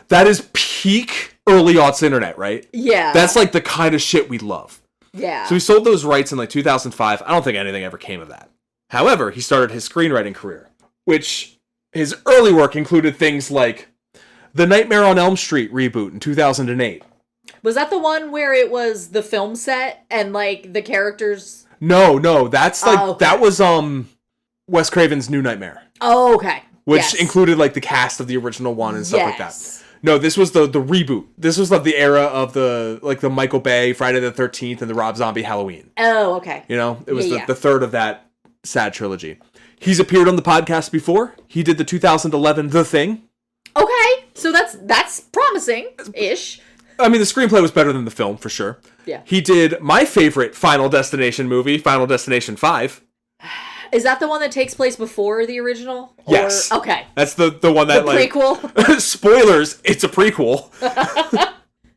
That is peak early aughts internet, right? Yeah. That's the kind of shit we love. Yeah. So he sold those rights in 2005. I don't think anything ever came of that. However, he started his screenwriting career, which his early work included things like the Nightmare on Elm Street reboot in 2008. Was that the one where it was the film set and the characters? No, that's okay. That was Wes Craven's New Nightmare. Oh, okay. Which included the cast of the original one and stuff like that. No, this was the reboot. This was like the era of the Michael Bay Friday the 13th and the Rob Zombie Halloween. Oh, okay. You know, it was Yeah. the third of that sad trilogy. He's appeared on the podcast before. He did the 2011 The Thing. Okay, so that's promising-ish. I mean, the screenplay was better than the film, for sure. Yeah. He did my favorite Final Destination movie, Final Destination 5. Is that the one that takes place before the original? Yes. Okay. That's the one that, The prequel? Spoilers, it's a prequel.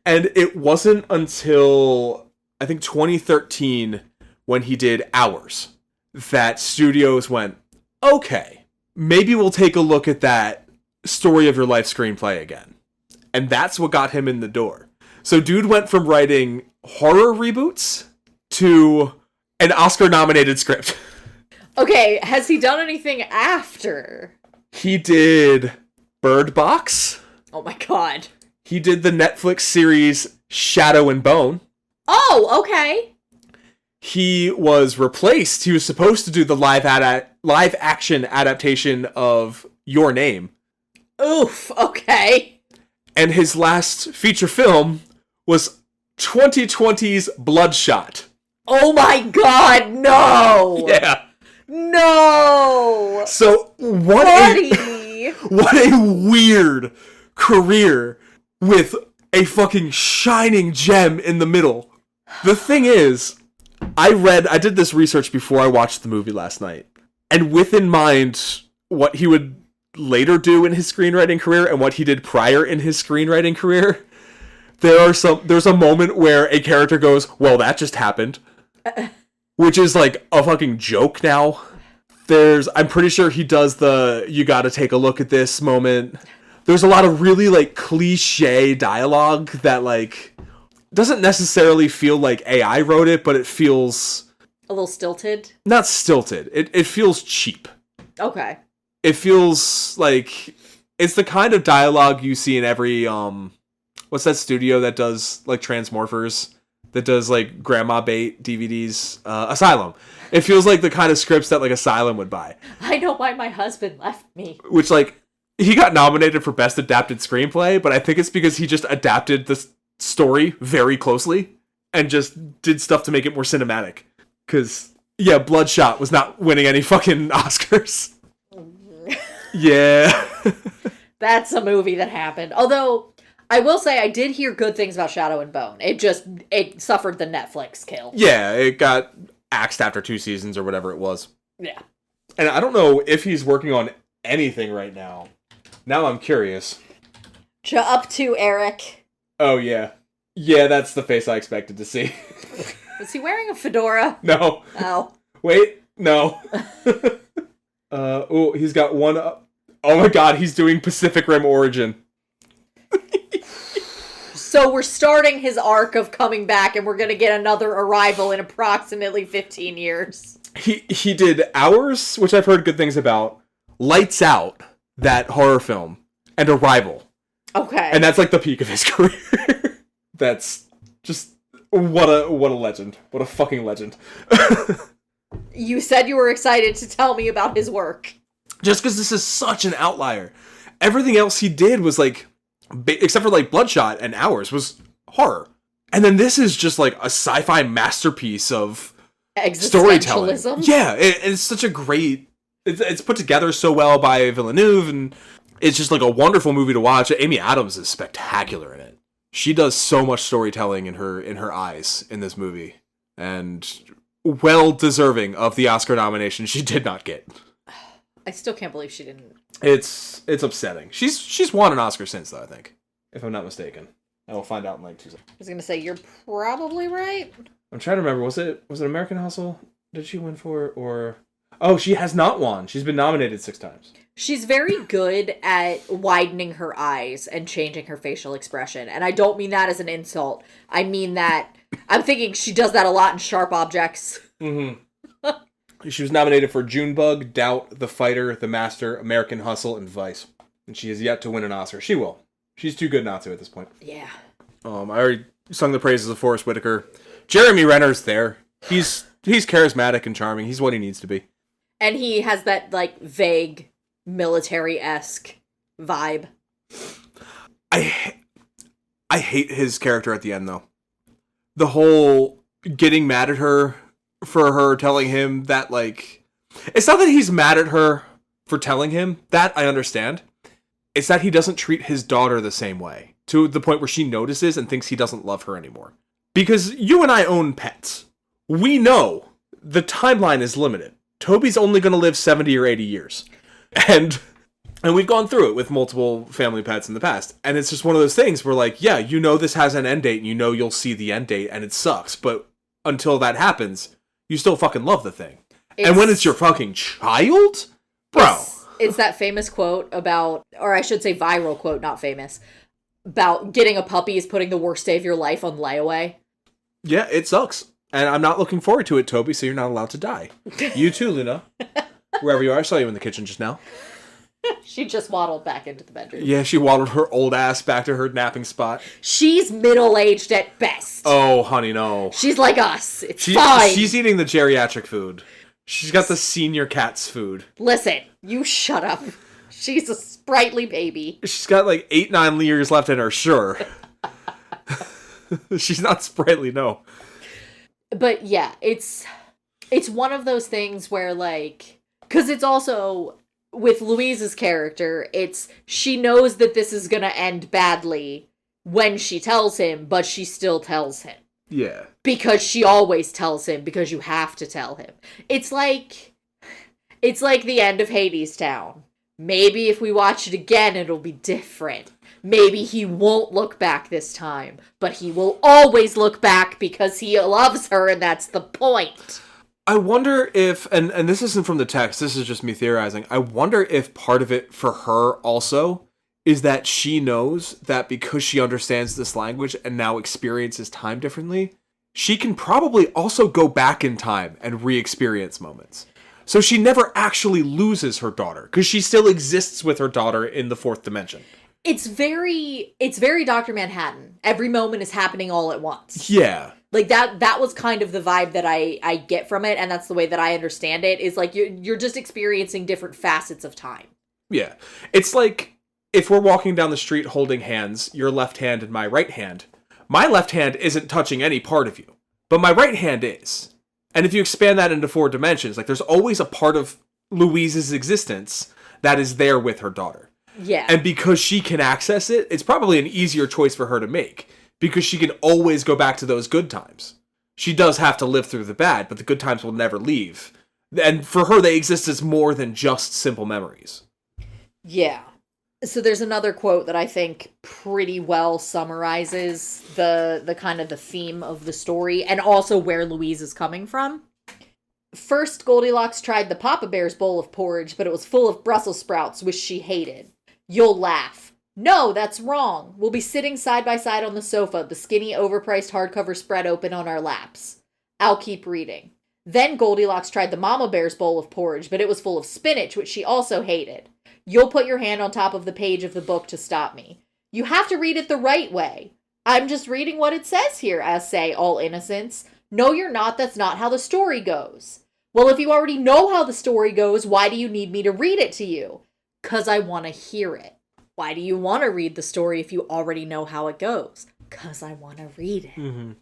And it wasn't until, I think, 2013, when he did Hours, that studios went, okay, maybe we'll take a look at that story of your life screenplay again. And that's what got him in the door. So dude went from writing horror reboots to an Oscar-nominated script. Okay, has he done anything after? He did Bird Box. Oh my god. He did the Netflix series Shadow and Bone. Oh, okay. He was replaced. He was supposed to do the live action adaptation of Your Name. Oof, okay. And his last feature film was 2020's Bloodshot. Oh my god, no! Yeah. No! So what a weird career with a fucking shining gem in the middle. The thing is, I did this research before I watched the movie last night, and with in mind what he would later do in his screenwriting career and what he did prior in his screenwriting career, there's a moment where a character goes, well, that just happened. Which is like a fucking joke now. I'm pretty sure he does the you gotta take a look at this moment. There's a lot of really like cliche dialogue that like doesn't necessarily feel like AI wrote it, but it feels a little stilted. Not stilted. It feels cheap. Okay. It feels like it's the kind of dialogue you see in every what's that studio that does like Transmorphers? That does like grandma bait DVDs, Asylum. It feels like the kind of scripts that like Asylum would buy. I know why my husband left me. Which like he got nominated for best adapted screenplay, but I think it's because he just adapted the story very closely and just did stuff to make it more cinematic. Because yeah, Bloodshot was not winning any fucking Oscars. Yeah. That's a movie that happened. Although I will say I did hear good things about Shadow and Bone. It suffered the Netflix kill. Yeah, it got axed after 2 seasons or whatever it was. Yeah. And I don't know if he's working on anything right now. Now I'm curious. Up to Eric. Oh, yeah. Yeah, that's the face I expected to see. Was he wearing a fedora? No. Oh. Wait, no. Oh, he's got one up. Oh my god, he's doing Pacific Rim Origin. So we're starting his arc of coming back, and we're going to get another Arrival in approximately 15 years. He did Hours, which I've heard good things about, Lights Out, that horror film, and Arrival. Okay. And that's like the peak of his career. That's just what a legend. What a fucking legend. You said you were excited to tell me about his work. Just because this is such an outlier. Everything else he did was like, except for like Bloodshot and Hours, was horror. And then this is just like a sci-fi masterpiece of storytelling. Yeah, it's such a great... It's put together so well by Villeneuve, and it's just like a wonderful movie to watch. Amy Adams is spectacular in it. She does so much storytelling in her eyes in this movie. And well deserving of the Oscar nomination she did not get. I still can't believe she didn't. It's upsetting. She's won an Oscar since, though, I think. If I'm not mistaken. I will find out in like 2 seconds. I was going to say, you're probably right. I'm trying to remember. Was it American Hustle? Did she win for, or... Oh, she has not won. She's been nominated 6 times. She's very good at widening her eyes and changing her facial expression. And I don't mean that as an insult. I mean that... I'm thinking she does that a lot in Sharp Objects. Mm-hmm. She was nominated for Junebug, Doubt, The Fighter, The Master, American Hustle, and Vice. And she has yet to win an Oscar. She will. She's too good not to at this point. Yeah. I already sung the praises of Forrest Whitaker. Jeremy Renner's there. He's charismatic and charming. He's what he needs to be. And he has that, like, vague, military-esque vibe. I hate his character at the end, though. The whole getting mad at her for her telling him that, like... It's not that he's mad at her for telling him. That I understand. It's that he doesn't treat his daughter the same way. To the point where she notices and thinks he doesn't love her anymore. Because you and I own pets. We know the timeline is limited. Toby's only going to live 70 or 80 years. And we've gone through it with multiple family pets in the past. And it's just one of those things where, like, yeah, you know this has an end date, and you know you'll see the end date, and it sucks. But until that happens, you still fucking love the thing. And when it's your fucking child? Bro. It's that famous quote about, or I should say viral quote, not famous, about getting a puppy is putting the worst day of your life on layaway. Yeah, it sucks. And I'm not looking forward to it, Toby, so you're not allowed to die. You too, Luna. Wherever you are. I saw you in the kitchen just now. She just waddled back into the bedroom. Yeah, she waddled her old ass back to her napping spot. She's middle-aged at best. Oh, honey, no. She's like us. It's fine. She's eating the geriatric food. She's got the senior cat's food. Listen, you shut up. She's a sprightly baby. She's got like 8-9 years left in her, sure. She's not sprightly, no. But yeah, it's one of those things where, like, because it's also with Louise's character, she knows that this is gonna end badly when she tells him, but she still tells him. Yeah. Because she always tells him, because you have to tell him. It's like the end of Hades Town. Maybe if we watch it again, it'll be different. Maybe he won't look back this time, but he will always look back because he loves her, and that's the point. I wonder if, and this isn't from the text, this is just me theorizing, I wonder if part of it for her also is that she knows that because she understands this language and now experiences time differently, she can probably also go back in time and re-experience moments. So she never actually loses her daughter, because she still exists with her daughter in the fourth dimension. It's very Dr. Manhattan. Every moment is happening all at once. Yeah. Like, that was kind of the vibe that I get from it, and that's the way that I understand it, is like you're just experiencing different facets of time. Yeah. It's like, if we're walking down the street holding hands, your left hand and my right hand, my left hand isn't touching any part of you, but my right hand is. And if you expand that into 4 dimensions, like, there's always a part of Louise's existence that is there with her daughter. Yeah. And because she can access it, it's probably an easier choice for her to make, because she can always go back to those good times. She does have to live through the bad, but the good times will never leave. And for her, they exist as more than just simple memories. Yeah. So there's another quote that I think pretty well summarizes the kind of the theme of the story, and also where Louise is coming from. First, Goldilocks tried the Papa Bear's bowl of porridge, but it was full of Brussels sprouts, which she hated. You'll laugh. No, that's wrong. We'll be sitting side by side on the sofa, the skinny, overpriced hardcover spread open on our laps. I'll keep reading. Then Goldilocks tried the Mama Bear's bowl of porridge, but it was full of spinach, which she also hated. You'll put your hand on top of the page of the book to stop me. You have to read it the right way. I'm just reading what it says here, as say all innocents. No, you're not. That's not how the story goes. Well, if you already know how the story goes, why do you need me to read it to you? 'Cause I want to hear it. Why do you want to read the story if you already know how it goes? 'Cause I want to read it. Mm-hmm.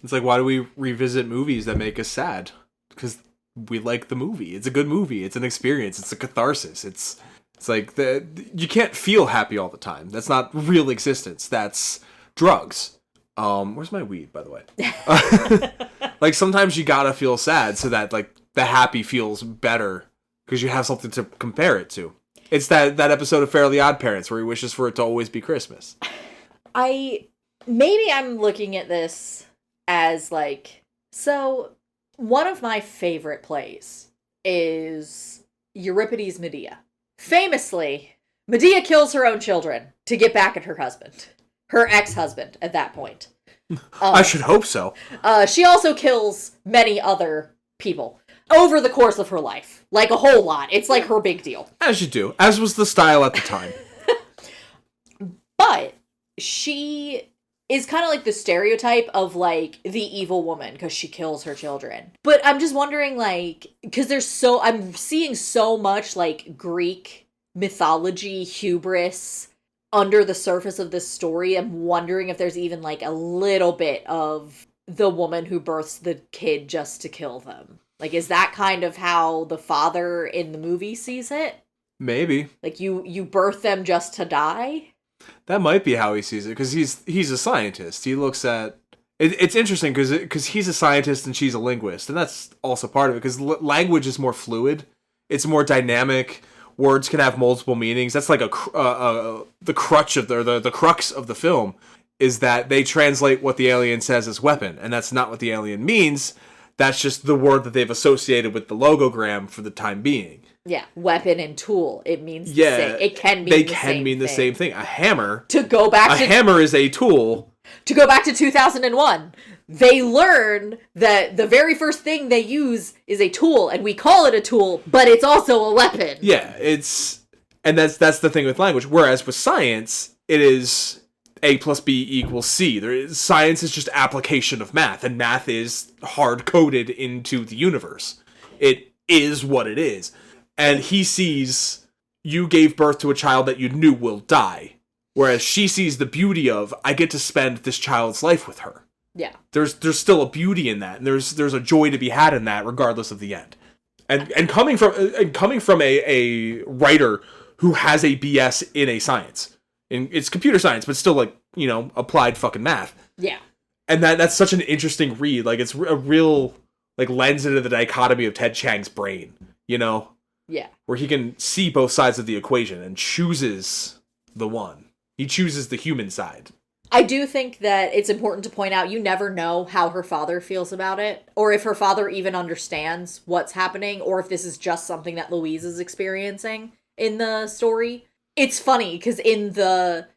It's like, why do we revisit movies that make us sad? Because we like the movie. It's a good movie. It's an experience. It's a catharsis. It's like, you can't feel happy all the time. That's not real existence. That's drugs. Where's my weed, by the way? Like, sometimes you gotta feel sad so that, like, the happy feels better because you have something to compare it to. It's that episode of Fairly Odd Parents where he wishes for it to always be Christmas. Maybe I'm looking at this as, like, so one of my favorite plays is Euripides' Medea. Famously, Medea kills her own children to get back at her husband. Her ex-husband, at that point. I should hope so. She also kills many other people over the course of her life. Like, a whole lot. It's like her big deal. As you do. As was the style at the time. But she is kind of like the stereotype of, like, the evil woman because she kills her children. But I'm just wondering, like, because I'm seeing so much, like, Greek mythology, hubris, under the surface of this story, I'm wondering if there's even like a little bit of the woman who births the kid just to kill them. Like, is that kind of how the father in the movie sees it? Maybe. Like, you birth them just to die? That might be how he sees it, because he's a scientist. He looks at... It's interesting, because he's a scientist and she's a linguist, and that's also part of it, because language is more fluid. It's more dynamic. Words can have multiple meanings. That's like the crutch of the crux of the film, is that they translate what the alien says as weapon, and that's not what the alien means. That's just the word that they've associated with the logogram for the time being. Yeah, weapon and tool. It means the same. It can mean the same thing. A hammer. Hammer is a tool. To go back to 2001, they learn that the very first thing they use is a tool, and we call it a tool, but it's also a weapon. Yeah, and that's the thing with language. Whereas with science, it is A plus B equals C. Science is just application of math, and math is hard-coded into the universe. It is what it is. And he sees, you gave birth to a child that you knew will die. Whereas she sees the beauty of, I get to spend this child's life with her. Yeah. There's still a beauty in that, and there's a joy to be had in that, regardless of the end. And coming from a writer who has a BS in a science, it's computer science, but still like, you know, applied fucking math. Yeah. And that's such an interesting read. Like, it's a real like lens into the dichotomy of Ted Chiang's brain, you know? Yeah. Where he can see both sides of the equation and chooses the one. He chooses the human side. I do think that it's important to point out you never know how her father feels about it, or if her father even understands what's happening, or if this is just something that Louise is experiencing in the story. It's funny, because in the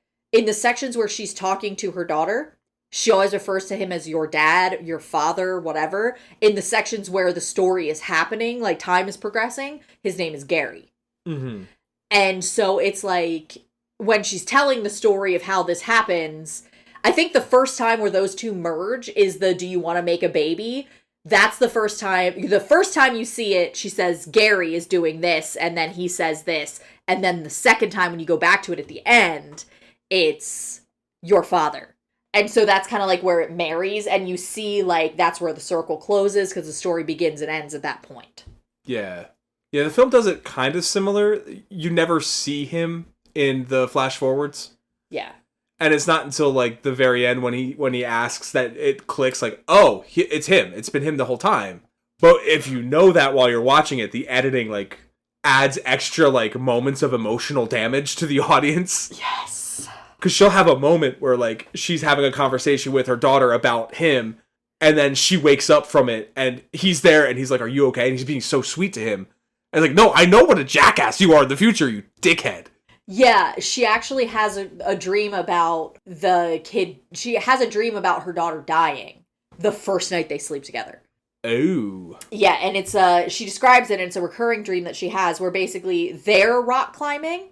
sections where she's talking to her daughter, she always refers to him as your dad, your father, whatever. In the sections where the story is happening, like time is progressing, his name is Gary. Mm-hmm. And so it's like, when she's telling the story of how this happens, I think the first time where those two merge is the "do you want to make a baby?" That's the first time. The first time you see it, she says Gary is doing this, and then he says this. And then the second time when you go back to it at the end, it's your father. And so that's kind of like where it marries, and you see like that's where the circle closes, because the story begins and ends at that point. Yeah. Yeah, the film does it kind of similar. You never see him in the flash forwards. Yeah. And it's not until like the very end when he asks that it clicks like, oh, it's him. It's been him the whole time. But if you know that while you're watching it, the editing like adds extra like moments of emotional damage to the audience. Yes. Because she'll have a moment where like she's having a conversation with her daughter about him, and then she wakes up from it and he's there and he's like, are you okay? And he's being so sweet to him. And like, no, I know what a jackass you are in the future, you dickhead. Yeah, she actually has a dream about the kid. She has a dream about her daughter dying the first night they sleep together. Oh. Yeah, and it's she describes it, and it's a recurring dream that she has where basically they're rock climbing,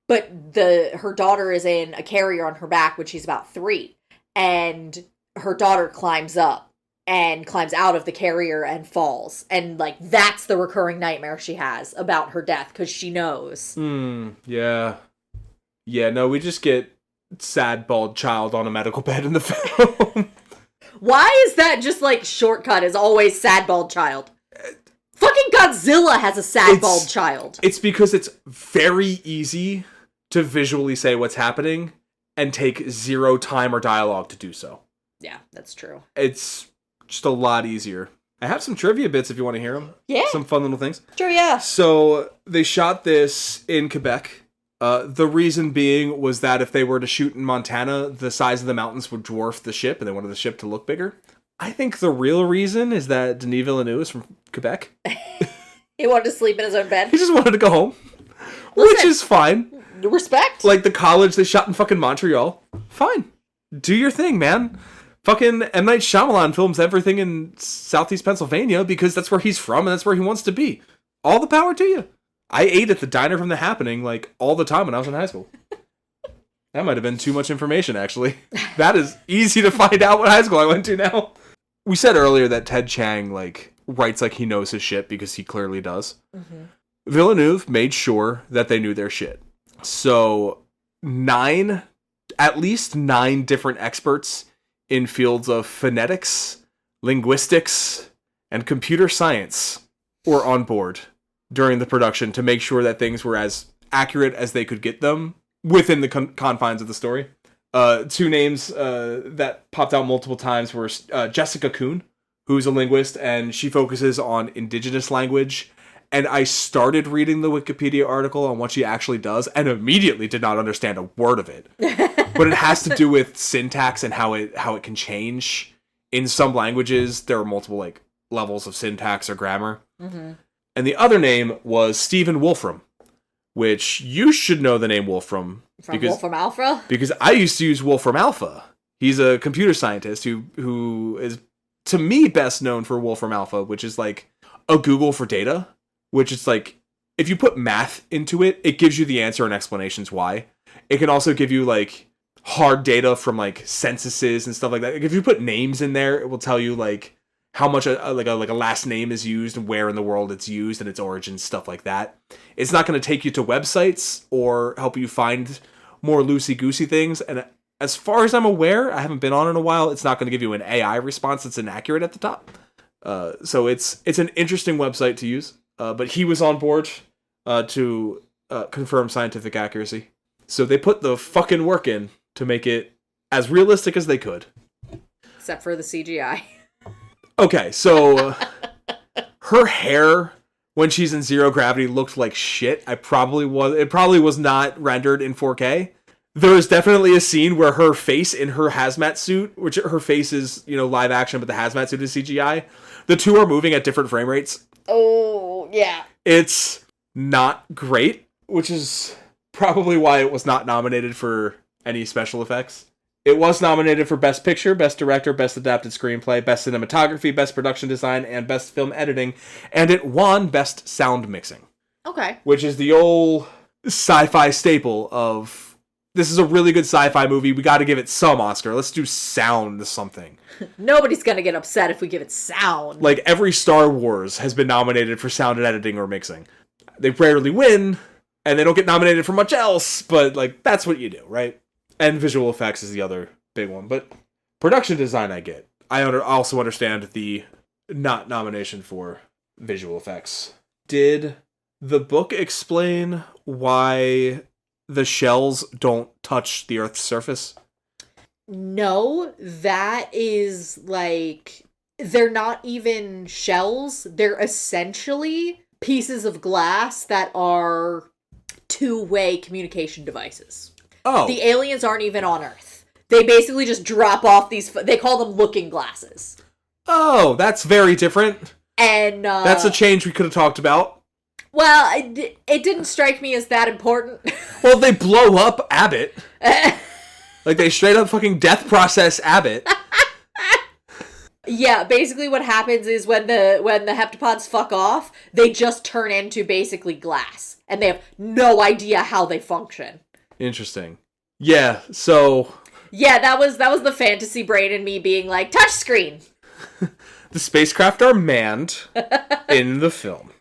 but her daughter is in a carrier on her back when she's about 3, and her daughter climbs up and climbs out of the carrier and falls. And, like, that's the recurring nightmare she has about her death, because she knows. Yeah. Yeah, no, we just get sad, bald child on a medical bed in the film. Why is that just, like, shortcut is always sad, bald child? Fucking Godzilla has a sad, bald child. It's because it's very easy to visually say what's happening and take 0 time or dialogue to do so. Yeah, that's true. It's just a lot easier. I have some trivia bits if you want to hear them. Yeah. Some fun little things. Trivia. So they shot this in Quebec. The reason being was that if they were to shoot in Montana, the size of the mountains would dwarf the ship, and they wanted the ship to look bigger. I think the real reason is that Denis Villeneuve is from Quebec. He wanted to sleep in his own bed. He just wanted to go home. Listen, which is fine. Respect. Like the college they shot in fucking Montreal. Fine. Do your thing, man. Fucking M. Night Shyamalan films everything in Southeast Pennsylvania because that's where he's from and that's where he wants to be. All the power to you. I ate at the Diner from The Happening like all the time when I was in high school. That might have been too much information, actually. That is easy to find out what high school I went to now. We said earlier that Ted Chiang like writes like he knows his shit because he clearly does. Mm-hmm. Villeneuve made sure that they knew their shit. So at least 9 different experts in fields of phonetics, linguistics, and computer science were on board during the production to make sure that things were as accurate as they could get them within the confines of the story. 2 names that popped out multiple times were Jessica Kuhn, who's a linguist, and she focuses on indigenous language. And I started reading the Wikipedia article on what she actually does and immediately did not understand a word of it. But it has to do with syntax and how it can change. In some languages, there are multiple like levels of syntax or grammar. Mm-hmm. And the other name was Stephen Wolfram, which you should know the name Wolfram. From Wolfram Alpha? Because I used to use Wolfram Alpha. He's a computer scientist who is, to me, best known for Wolfram Alpha, which is like a Google for data. Which is like, if you put math into it, it gives you the answer and explanations why. It can also give you like hard data from like censuses and stuff like that. Like, if you put names in there, it will tell you like how much a last name is used and where in the world it's used and its origins, stuff like that. It's not going to take you to websites or help you find more loosey-goosey things. And as far as I'm aware, I haven't been on in a while, it's not going to give you an AI response that's inaccurate at the top. So it's an interesting website to use. But he was on board to confirm scientific accuracy. So they put the fucking work in to make it as realistic as they could. Except for the CGI. Okay, so her hair when she's in zero gravity looked like shit. It probably was not rendered in 4K. There is definitely a scene where her face in her hazmat suit, which her face is, live action, but the hazmat suit is CGI. The two are moving at different frame rates. Oh, yeah. It's not great, which is probably why it was not nominated for any special effects. It was nominated for Best Picture, Best Director, Best Adapted Screenplay, Best Cinematography, Best Production Design, and Best Film Editing, and it won Best Sound Mixing. Okay. Which is the old sci-fi staple of, this is a really good sci-fi movie, we gotta give it some Oscar, let's do sound something. Nobody's gonna get upset if we give it sound. Like, every Star Wars has been nominated for sound and editing or mixing. They rarely win, and they don't get nominated for much else, but, like, that's what you do, right? And visual effects is the other big one. But production design I get. I also understand the not nomination for visual effects. Did the book explain why the shells don't touch the Earth's surface? No, that is like, they're not even shells. They're essentially pieces of glass that are two-way communication devices. Oh. The aliens aren't even on Earth. They basically just drop off these, they call them looking glasses. Oh, that's very different. And that's a change we could have talked about. Well, it didn't strike me as that important. Well, they blow up Abbott. Like, they straight up fucking death process Abbott. Yeah, basically what happens is when the heptapods fuck off, they just turn into basically glass. And they have no idea how they function. Interesting. Yeah, so... Yeah, that was the fantasy brain in me being like, touchscreen! The spacecraft are manned in the film.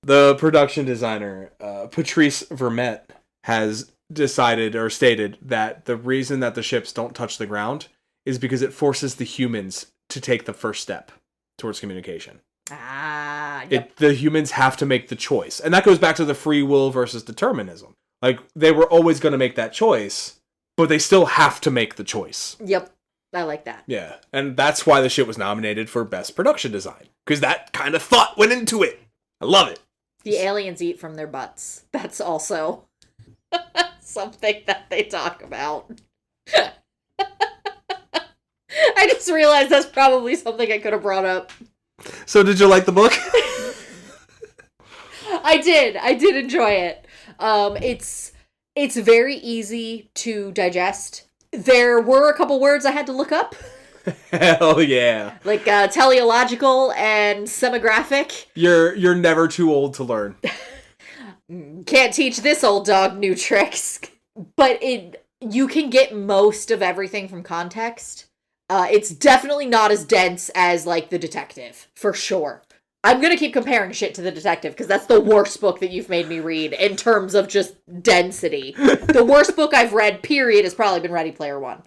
The production designer, Patrice Vermette, has decided or stated that the reason that the ships don't touch the ground is because it forces the humans to take the first step towards communication. Yep. The humans have to make the choice. And that goes back to the free will versus determinism. Like, they were always going to make that choice, but they still have to make the choice. Yep. I like that. Yeah. And that's why the shit was nominated for Best Production Design. Because that kind of thought went into it. I love it. The aliens eat from their butts. That's also something that they talk about. I just realized that's probably something I could have brought up. So did you like the book? I did enjoy it. It's very easy to digest. There were a couple words I had to look up. Hell yeah. Like teleological and semographic. You're never too old to learn. Can't teach this old dog new tricks. But you can get most of everything from context. It's definitely not as dense as, like, The Detective, for sure. I'm gonna keep comparing shit to The Detective, because that's the worst book that you've made me read in terms of just density. The worst book I've read, period, has probably been Ready Player One.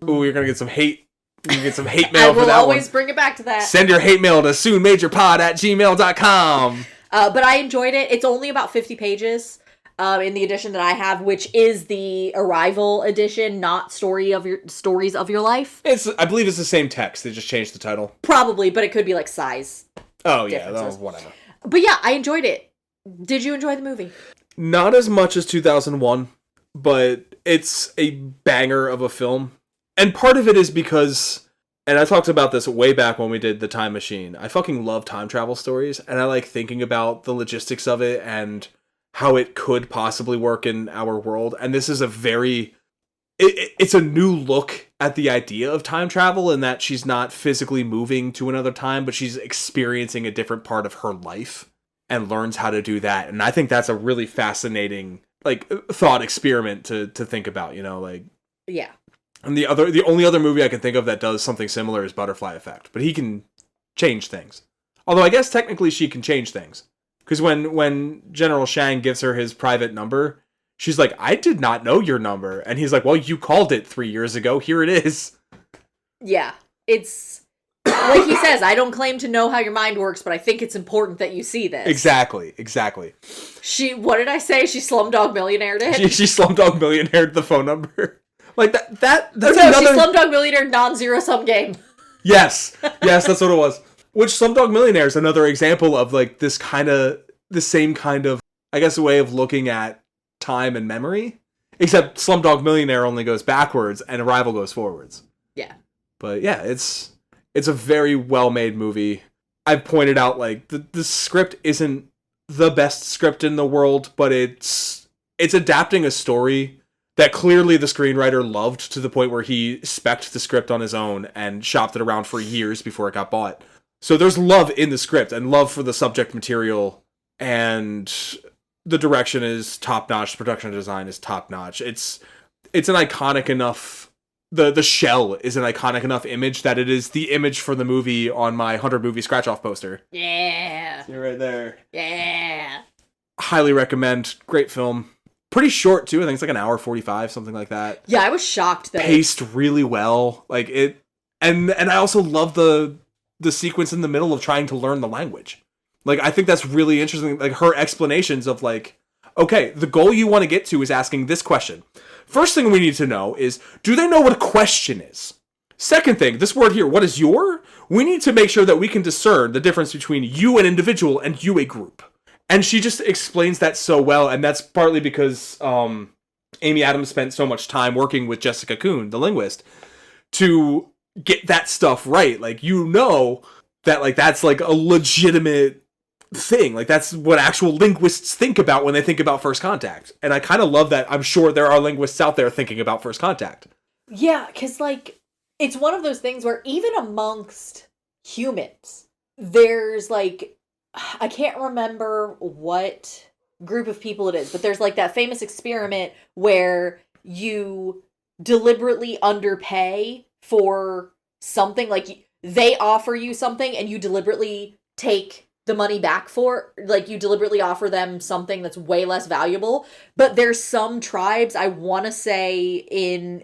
Ooh, you're gonna get some hate. You can get some hate mail for that one. I will always bring it back to that. Send your hate mail to soonmajorpod@gmail.com. But I enjoyed it. It's only about 50 pages in the edition that I have, which is the Arrival edition, not Stories of Your Life. I believe it's the same text. They just changed the title. Probably, but it could be like size. Oh, yeah, whatever. But yeah, I enjoyed it. Did you enjoy the movie? Not as much as 2001, but it's a banger of a film. And part of it is because, and I talked about this way back when we did The Time Machine, I fucking love time travel stories, and I like thinking about the logistics of it and how it could possibly work in our world. And this is it's a new look at the idea of time travel, in that she's not physically moving to another time, but she's experiencing a different part of her life and learns how to do that. And I think that's a really fascinating, like, thought experiment to think about, Yeah. And the only other movie I can think of that does something similar is Butterfly Effect, but he can change things. Although I guess technically she can change things, because when General Chiang gives her his private number, she's like, I did not know your number. And he's like, well, you called it 3 years ago. Here it is. Yeah. It's, like he says, I don't claim to know how your mind works, but I think it's important that you see this. Exactly. What did I say? She Slumdog Millionaired it? She Slumdog Millionaired the phone number. Like, that's she Slumdog Millionaire non-zero sum game. Yes, that's what it was. Which Slumdog Millionaire is another example of, like, the same kind of, I guess, way of looking at time and memory, except Slumdog Millionaire only goes backwards and Arrival goes forwards. Yeah. But yeah, it's a very well-made movie. I've pointed out, like, the script isn't the best script in the world, but it's adapting a story that clearly the screenwriter loved, to the point where he spec'd the script on his own and shopped it around for years before it got bought. So there's love in the script and love for the subject material, and the direction is top-notch, the production design is top-notch. It's an iconic enough, the shell is an iconic enough image that it is the image for the movie on my 100 movie scratch-off poster. Yeah. You're right there. Yeah. Highly recommend. Great film. Pretty short, too. I think it's like an hour 45, something like that. Yeah, I was shocked that Paced really well. Like, it... And I also love the sequence in the middle of trying to learn the language. Like, I think that's really interesting. Like, her explanations of, like, okay, the goal you want to get to is asking this question. First thing we need to know is, do they know what a question is? Second thing, this word here, what is your? We need to make sure that we can discern the difference between you, an individual, and you, a group. And she just explains that so well, and that's partly because Amy Adams spent so much time working with Jessica Kuhn, the linguist, to get that stuff right. Like, that, like, that's, like, a legitimate thing. Like, that's what actual linguists think about when they think about First Contact. And I kind of love that. I'm sure there are linguists out there thinking about First Contact. Yeah, because, like, it's one of those things where even amongst humans, there's, like, I can't remember what group of people it is, but there's, like, that famous experiment where you deliberately underpay for something. Like, they offer you something and you deliberately take the money back for, like, you deliberately offer them something that's way less valuable. But there's some tribes, I want to say,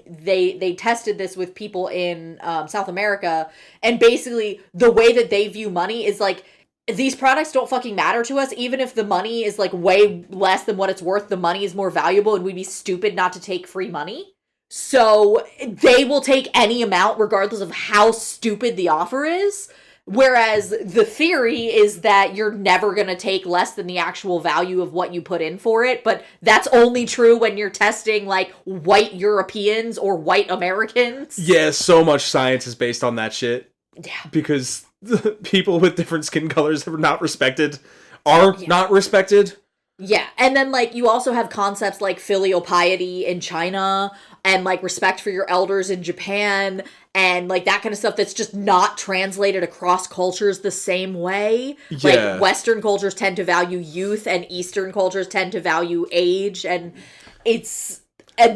they tested this with people in South America, and basically the way that they view money is, like, these products don't fucking matter to us. Even if the money is, like, way less than what it's worth, the money is more valuable, and we'd be stupid not to take free money. So they will take any amount regardless of how stupid the offer is. Whereas the theory is that you're never going to take less than the actual value of what you put in for it. But that's only true when you're testing, like, white Europeans or white Americans. Yeah, so much science is based on that shit. Yeah. Because people with different skin colors are not respected. Not respected. Yeah, and then, like, you also have concepts like filial piety in China, and, like, respect for your elders in Japan, and, like, that kind of stuff that's just not translated across cultures the same way. Yeah. Like, Western cultures tend to value youth, and Eastern cultures tend to value age, and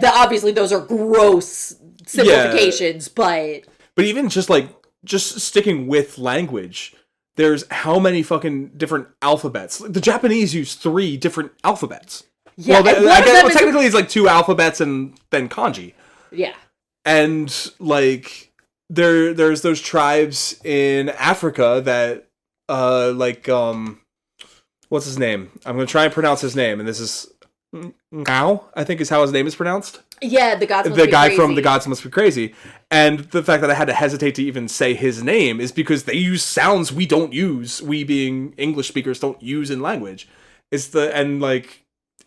obviously those are gross simplifications, but even just sticking with language, there's how many fucking different alphabets. The Japanese use 3 different alphabets. Yeah, well, technically it's like 2 alphabets and then kanji. Yeah. And like there's those tribes in Africa that what's his name? I'm going to try and pronounce his name, and this is Ngao, I think is how his name is pronounced. Yeah, the guy from The Gods Must Be Crazy. And the fact that I had to hesitate to even say his name is because they use sounds we don't use. We being English speakers don't use in language. It's the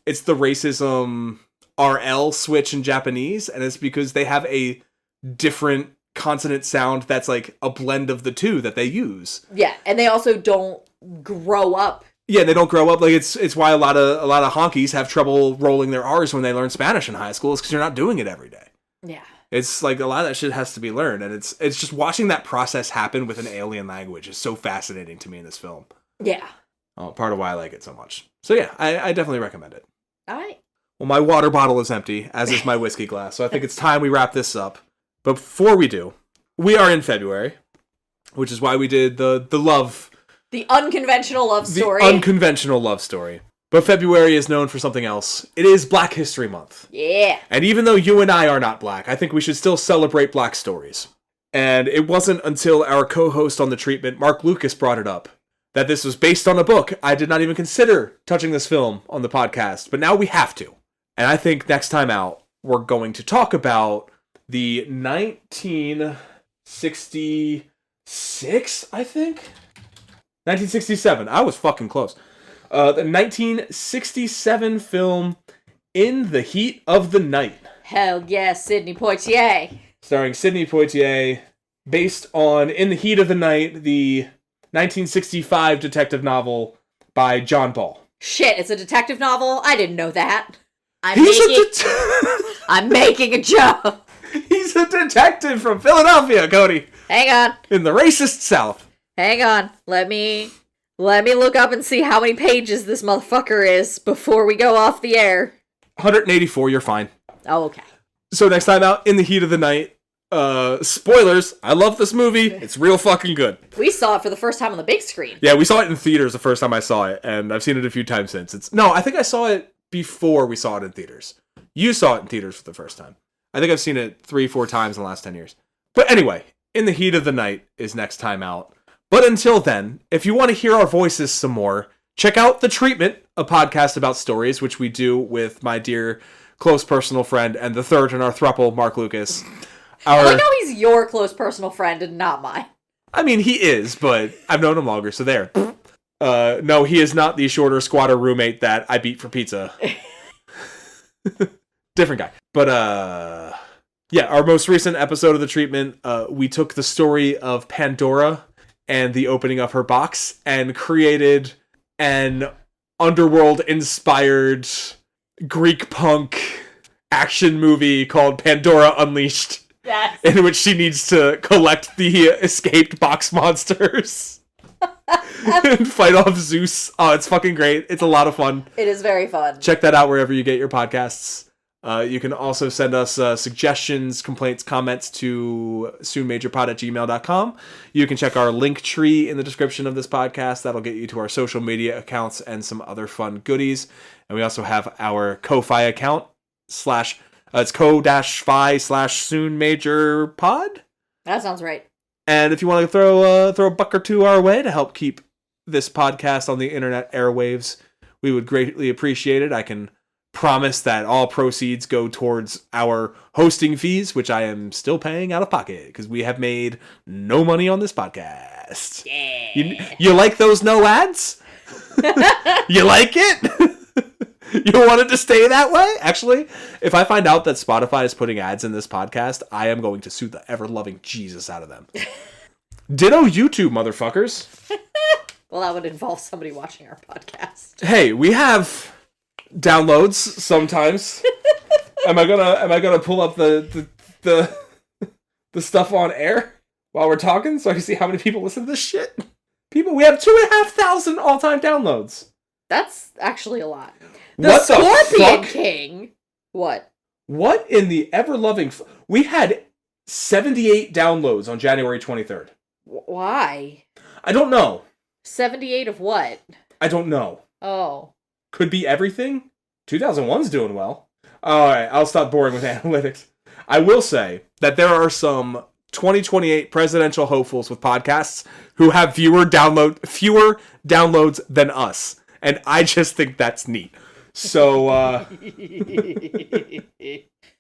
racism RL switch in Japanese, and it's because they have a different consonant sound that's like a blend of the two that they use. Yeah, and they also don't grow up. Yeah, they don't grow up. Like it's why a lot of honkies have trouble rolling their R's when they learn Spanish in high school. It's because you're not doing it every day. Yeah. It's like a lot of that shit has to be learned, and it's just watching that process happen with an alien language is so fascinating to me in this film. Yeah. Part of why I like it so much. So yeah, I definitely recommend it. All right. Well, my water bottle is empty, as is my whiskey glass, so I think it's time we wrap this up. But before we do, we are in February, which is why we did the love... The unconventional love story. The unconventional love story. But February is known for something else. It is Black History Month. Yeah. And even though you and I are not black, I think we should still celebrate black stories. And it wasn't until our co-host on The Treatment, Mark Lucas, brought it up that this was based on a book. I did not even consider touching this film on the podcast, but now we have to. And I think next time out, we're going to talk about the 1966, I think? 1967. I was fucking close. The 1967 film In the Heat of the Night. Hell yeah, Sidney Poitier. Starring Sidney Poitier, based on In the Heat of the Night, the 1965 detective novel by John Ball. Shit, it's a detective novel? I didn't know that. I'm making a joke. He's a detective from Philadelphia, Cody. Hang on. In the racist South. Hang on. Let me look up and see how many pages this motherfucker is before we go off the air. 184, you're fine. Oh, okay. So next time out, In the Heat of the Night. Spoilers, I love this movie. It's real fucking good. We saw it for the first time on the big screen. Yeah, we saw it in theaters the first time I saw it, and I've seen it a few times since. I think I saw it before we saw it in theaters. You saw it in theaters for the first time. I think I've seen it 3-4 times in the last 10 years. But anyway, In the Heat of the Night is next time out. But until then, if you want to hear our voices some more, check out The Treatment, a podcast about stories, which we do with my dear close personal friend and the third in our throuple, Mark Lucas. I like how he's your close personal friend and not mine. I mean, he is, but I've known him longer, so there. No, he is not the shorter squatter roommate that I beat for pizza. Different guy. But, yeah, our most recent episode of The Treatment, we took the story of Pandora and the opening of her box and created an underworld-inspired Greek punk action movie called Pandora Unleashed. Yes. In which she needs to collect the escaped box monsters and fight off Zeus. Oh, it's fucking great. It's a lot of fun. It is very fun. Check that out wherever you get your podcasts. You can also send us suggestions, complaints, comments to soonmajorpod@gmail.com. You can check our link tree in the description of this podcast. That'll get you to our social media accounts and some other fun goodies. And we also have our Ko-Fi account it's ko-fi/soonmajorpod. That sounds right. And if you want to throw a buck or two our way to help keep this podcast on the internet airwaves, we would greatly appreciate it. I can promise that all proceeds go towards our hosting fees, which I am still paying out of pocket because we have made no money on this podcast. Yeah. You like those no ads? You like it? You want it to stay that way? Actually, if I find out that Spotify is putting ads in this podcast, I am going to sue the ever-loving Jesus out of them. Ditto YouTube, motherfuckers. Well, that would involve somebody watching our podcast. Hey, we have downloads sometimes. Am I gonna pull up the stuff on air while we're talking so I can see how many people listen to this shit? We have 2,500 all-time downloads. That's actually a lot. The Scorpion King. What? What in the ever-loving... We had 78 downloads on January 23rd. Why? I don't know. 78 of what? I don't know. Oh. Could be everything. 2001's doing well. Alright, I'll stop boring with analytics. I will say that there are some 2028 presidential hopefuls with podcasts who have fewer downloads than us. And I just think that's neat. So,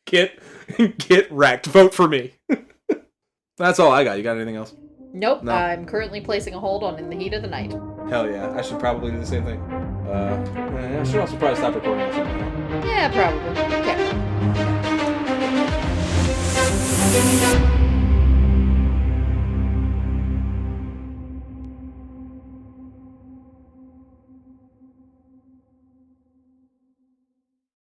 get wrecked. Vote for me. That's all I got. You got anything else? Nope. No. I'm currently placing a hold on In the Heat of the Night. Hell yeah. I should probably do the same thing. I should also probably stop recording at some point. Yeah, probably. Okay.